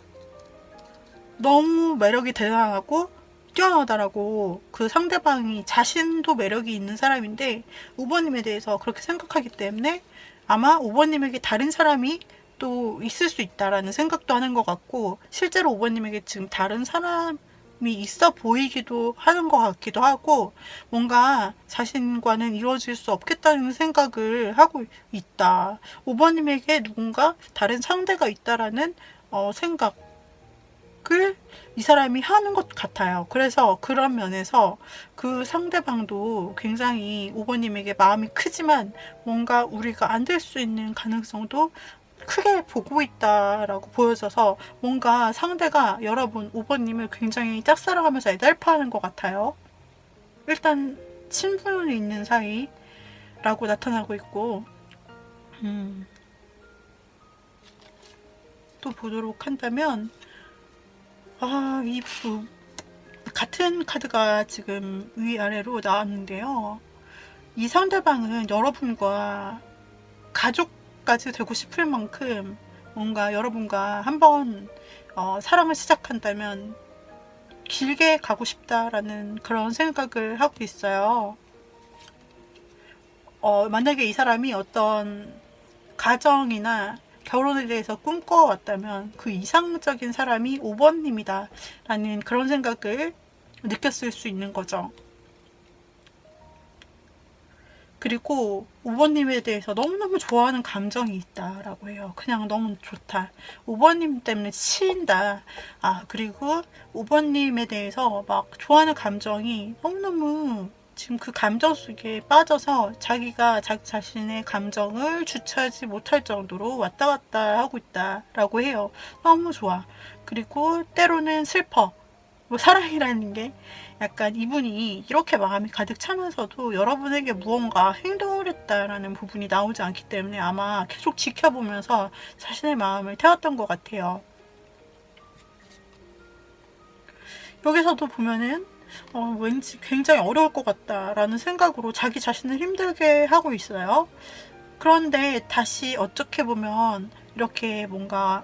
너무 매력이 대단하고 뛰어나다라고 그 상대방이 자신도 매력이 있는 사람인데 5번님에 대해서 그렇게 생각하기 때문에 아마 5번님에게 다른 사람이 또 있을 수 있다라는 생각도 하는 것 같고, 실제로 5번님에게 지금 다른 사람이 있어 보이기도 하는 것 같기도 하고, 뭔가 자신과는 이루어질 수 없겠다는 생각을 하고 있다. 5번님에게 누군가 다른 상대가 있다라는 생각을 이 사람이 하는 것 같아요. 그래서 그런 면에서 그 상대방도 굉장히 5번님에게 마음이 크지만 뭔가 우리가 안 될 수 있는 가능성도 크게 보고 있다라고 보여져서 뭔가 상대가 여러분 5번님을 굉장히 짝사랑하면서 애달파하는 것 같아요. 일단 친분이 있는 사이라고 나타나고 있고, 또 보도록 한다면 같은 카드가 지금 위아래로 나왔는데요. 이 상대방은 여러분과 가족까지 되고 싶을 만큼 뭔가 여러분과 한번 사랑을 시작한다면 길게 가고 싶다라는 그런 생각을 하고 있어요. 만약에 이 사람이 어떤 가정이나 결혼에 대해서 꿈꿔왔다면 그 이상적인 사람이 5번님이다 라는 그런 생각을 느꼈을 수 있는 거죠. 그리고 5번님에 대해서 너무너무 좋아하는 감정이 있다라고 해요. 그냥 너무 좋다. 5번님 때문에 치인다. 그리고 5번님에 대해서 막 좋아하는 감정이 너무너무 지금 그 감정 속에 빠져서 자기가 자기 자신의 감정을 주체하지 못할 정도로 왔다 갔다 하고 있다라고 해요. 너무 좋아. 그리고 때로는 슬퍼. 사랑이라는 게 약간 이분이 이렇게 마음이 가득 차면서도 여러분에게 무언가 행동을 했다라는 부분이 나오지 않기 때문에 아마 계속 지켜보면서 자신의 마음을 태웠던 것 같아요. 여기서도 보면은 왠지 굉장히 어려울 것 같다라는 생각으로 자기 자신을 힘들게 하고 있어요. 그런데 다시 어떻게 보면 이렇게 뭔가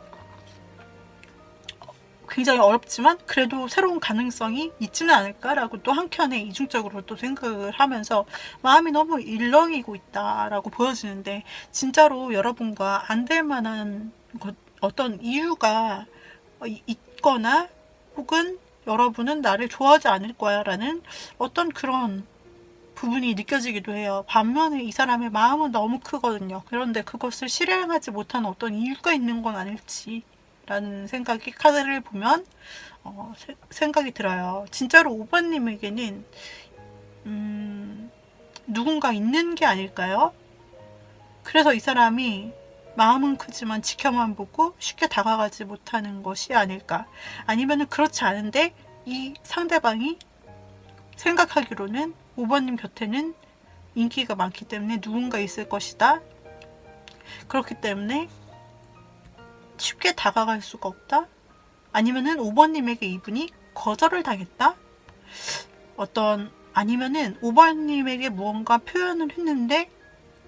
굉장히 어렵지만 그래도 새로운 가능성이 있지는 않을까라고 또 한켠에 이중적으로 또 생각을 하면서 마음이 너무 일렁이고 있다라고 보여지는데, 진짜로 여러분과 안 될 만한 어떤 이유가 있거나 혹은 여러분은 나를 좋아하지 않을 거야 라는 어떤 그런 부분이 느껴지기도 해요. 반면에 이 사람의 마음은 너무 크거든요. 그런데 그것을 실행하지 못하는 어떤 이유가 있는 건 아닐지 라는 생각이 카드를 보면 생각이 들어요. 진짜로 5번님에게는 누군가 있는 게 아닐까요? 그래서 이 사람이 마음은 크지만 지켜만 보고 쉽게 다가가지 못하는 것이 아닐까. 아니면 그렇지 않은데 이 상대방이 생각하기로는 5번님 곁에는 인기가 많기 때문에 누군가 있을 것이다. 그렇기 때문에 쉽게 다가갈 수가 없다. 아니면은 5번님에게 이분이 거절을 당했다. 아니면은 5번님에게 무언가 표현을 했는데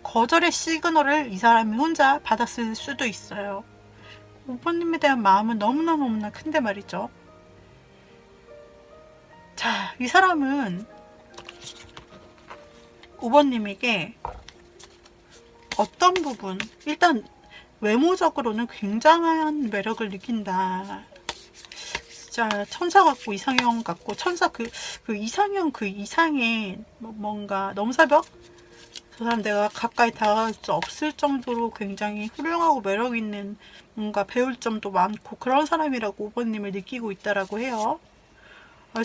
거절의 시그널을 이 사람이 혼자 받았을 수도 있어요. 5번님에 대한 마음은 너무나 큰데 말이죠. 자, 이 사람은 5번님에게 어떤 부분, 일단 외모적으로는 굉장한 매력을 느낀다. 진짜 천사 같고 이상형 같고, 천사 그 이상형 그 이상의 뭔가 넘사벽? 저 사람 내가 가까이 다가갈 수 없을 정도로 굉장히 훌륭하고 매력 있는, 뭔가 배울 점도 많고 그런 사람이라고 5번님을 느끼고 있다라고 해요.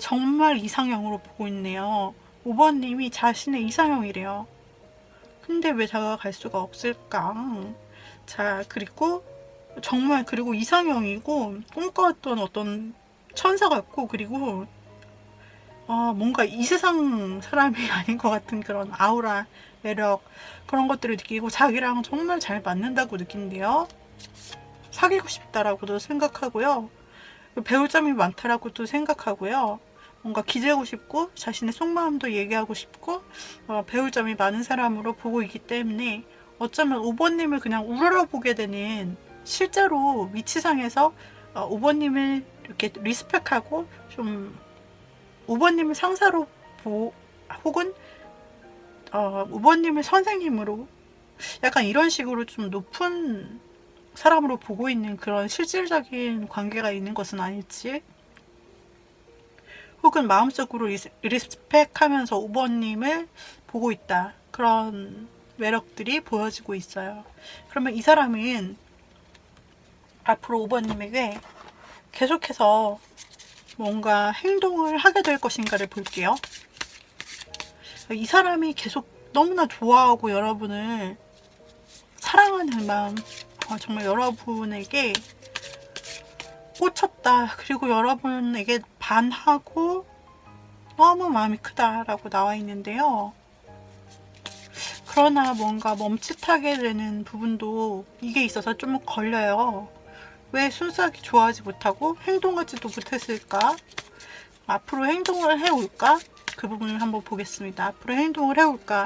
정말 이상형으로 보고 있네요. 5번님이 자신의 이상형이래요. 근데 왜 다가갈 수가 없을까? 자, 그리고 정말 이상형이고 꿈꿔왔던 어떤 천사 같고, 그리고 뭔가 이 세상 사람이 아닌 것 같은 그런 아우라, 매력, 그런 것들을 느끼고 자기랑 정말 잘 맞는다고 느낀대요. 사귀고 싶다라고도 생각하고요. 배울 점이 많다라고도 생각하고요. 뭔가 기대고 싶고 자신의 속마음도 얘기하고 싶고 배울 점이 많은 사람으로 보고 있기 때문에 어쩌면 5번님을 그냥 우러러보게 되는, 실제로 위치상에서 5번님을 이렇게 리스펙하고 좀 5번님을 상사로 혹은 5번님을 선생님으로 약간 이런 식으로 좀 높은 사람으로 보고 있는 그런 실질적인 관계가 있는 것은 아닐지, 혹은 마음속으로 리스펙하면서 5번님을 보고 있다, 그런 매력들이 보여지고 있어요. 그러면 이 사람은 앞으로 5번님에게 계속해서 뭔가 행동을 하게 될 것인가를 볼게요. 이 사람이 계속 너무나 좋아하고 여러분을 사랑하는 마음, 정말 여러분에게 꽂혔다, 그리고 여러분에게 반하고 너무 마음이 크다라고 나와 있는데요. 그러나 뭔가 멈칫하게 되는 부분도 이게 있어서 좀 걸려요. 왜 순수하게 좋아하지 못하고 행동하지도 못했을까? 앞으로 행동을 해올까? 그 부분을 한번 보겠습니다. 앞으로 행동을 해올까?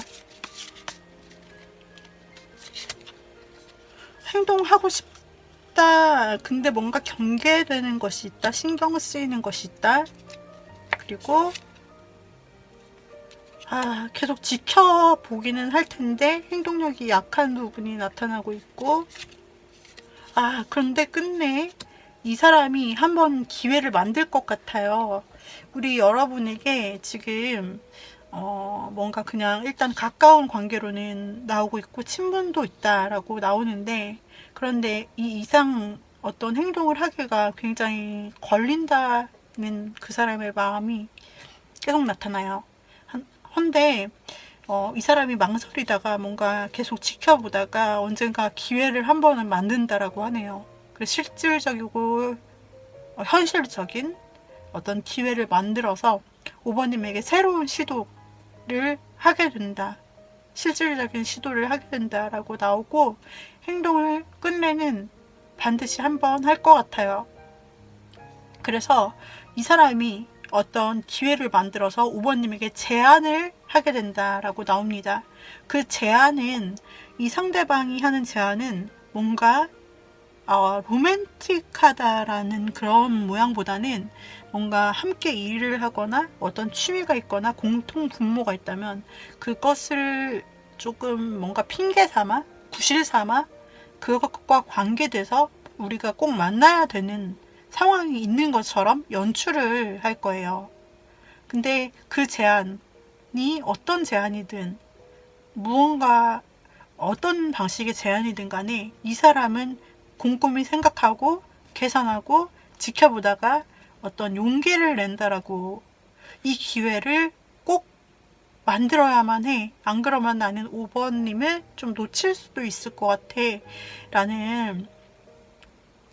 행동하고 싶다. 근데 뭔가 경계되는 것이 있다. 신경 쓰이는 것이 있다. 그리고 계속 지켜보기는 할 텐데 행동력이 약한 부분이 나타나고 있고, 그런데 끝내 이 사람이 한번 기회를 만들 것 같아요. 우리 여러분에게 지금 뭔가 그냥 일단 가까운 관계로는 나오고 있고 친분도 있다라고 나오는데, 그런데 이 이상 어떤 행동을 하기가 굉장히 걸린다는 그 사람의 마음이 계속 나타나요. 헌데 이 사람이 망설이다가 뭔가 계속 지켜보다가 언젠가 기회를 한 번은 만든다라고 하네요. 그래서 실질적이고 현실적인 어떤 기회를 만들어서 5번님에게 새로운 시도를 하게 된다. 실질적인 시도를 하게 된다라고 나오고, 행동을 끝내는 반드시 한 번 할 것 같아요. 그래서 이 사람이 어떤 기회를 만들어서 5번님에게 제안을 하게 된다라고 나옵니다. 그 제안은, 이 상대방이 하는 제안은 뭔가 로맨틱하다라는 그런 모양보다는 뭔가 함께 일을 하거나 어떤 취미가 있거나 공통 분모가 있다면 그것을 조금 뭔가 핑계 삼아, 구실 삼아 그것과 관계돼서 우리가 꼭 만나야 되는 상황이 있는 것처럼 연출을 할 거예요. 근데 그 제안이 어떤 제안이든, 무언가 어떤 방식의 제안이든 간에 이 사람은 곰곰이 생각하고 계산하고 지켜보다가 어떤 용기를 낸다라고, 이 기회를 꼭 만들어야만 해, 안 그러면 나는 5번님을 좀 놓칠 수도 있을 것 같아 라는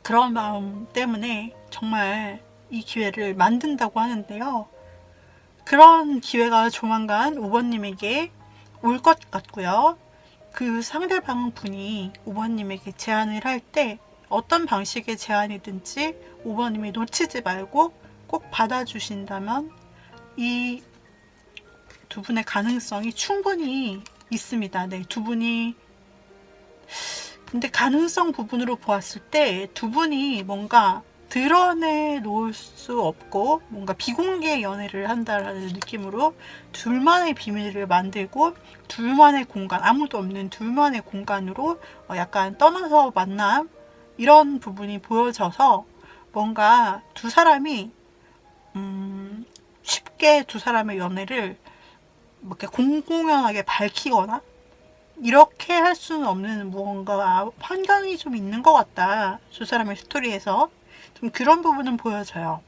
그런 마음 때문에 정말 이 기회를 만든다고 하는데요. 그런 기회가 조만간 5번님에게 올 것 같고요. 그 상대방 분이 5번님에게 제안을 할 때 어떤 방식의 제안이든지 5번님이 놓치지 말고 꼭 받아주신다면 이 두 분의 가능성이 충분히 있습니다. 네, 두 분이, 근데 가능성 부분으로 보았을 때 두 분이 뭔가 드러내 놓을 수 없고 뭔가 비공개 연애를 한다라는 느낌으로 둘만의 비밀을 만들고 둘만의 공간, 아무도 없는 둘만의 공간으로 약간 떠나서 만남, 이런 부분이 보여져서 뭔가 두 사람이 쉽게 두 사람의 연애를 이렇게 공공연하게 밝히거나 이렇게 할 수는 없는 무언가 환경이 좀 있는 것 같다, 두 사람의 스토리에서 좀 그런 부분은 보여져요.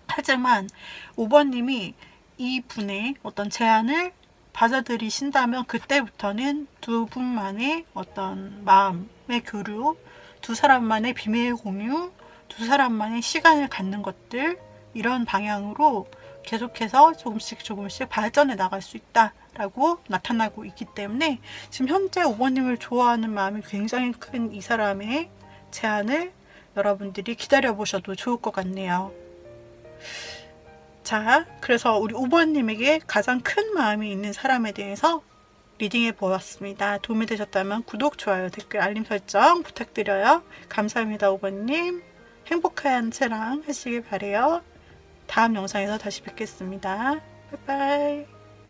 하지만 5번님이 이 분의 어떤 제안을 받아들이신다면 그때부터는 두 분만의 어떤 마음의 교류, 두 사람만의 비밀 공유, 두 사람만의 시간을 갖는 것들, 이런 방향으로 계속해서 조금씩 발전해 나갈 수 있다라고 나타나고 있기 때문에 지금 현재 5번님을 좋아하는 마음이 굉장히 큰 이 사람의 제안을 여러분들이 기다려 보셔도 좋을 것 같네요. 자, 그래서 우리 5번님에게 가장 큰 마음이 있는 사람에 대해서 리딩해 보았습니다. 도움이 되셨다면 구독, 좋아요, 댓글, 알림 설정 부탁드려요. 감사합니다. 5번님. 행복한 채랑 하시길 바래요. 다음 영상에서 다시 뵙겠습니다. 바이바이.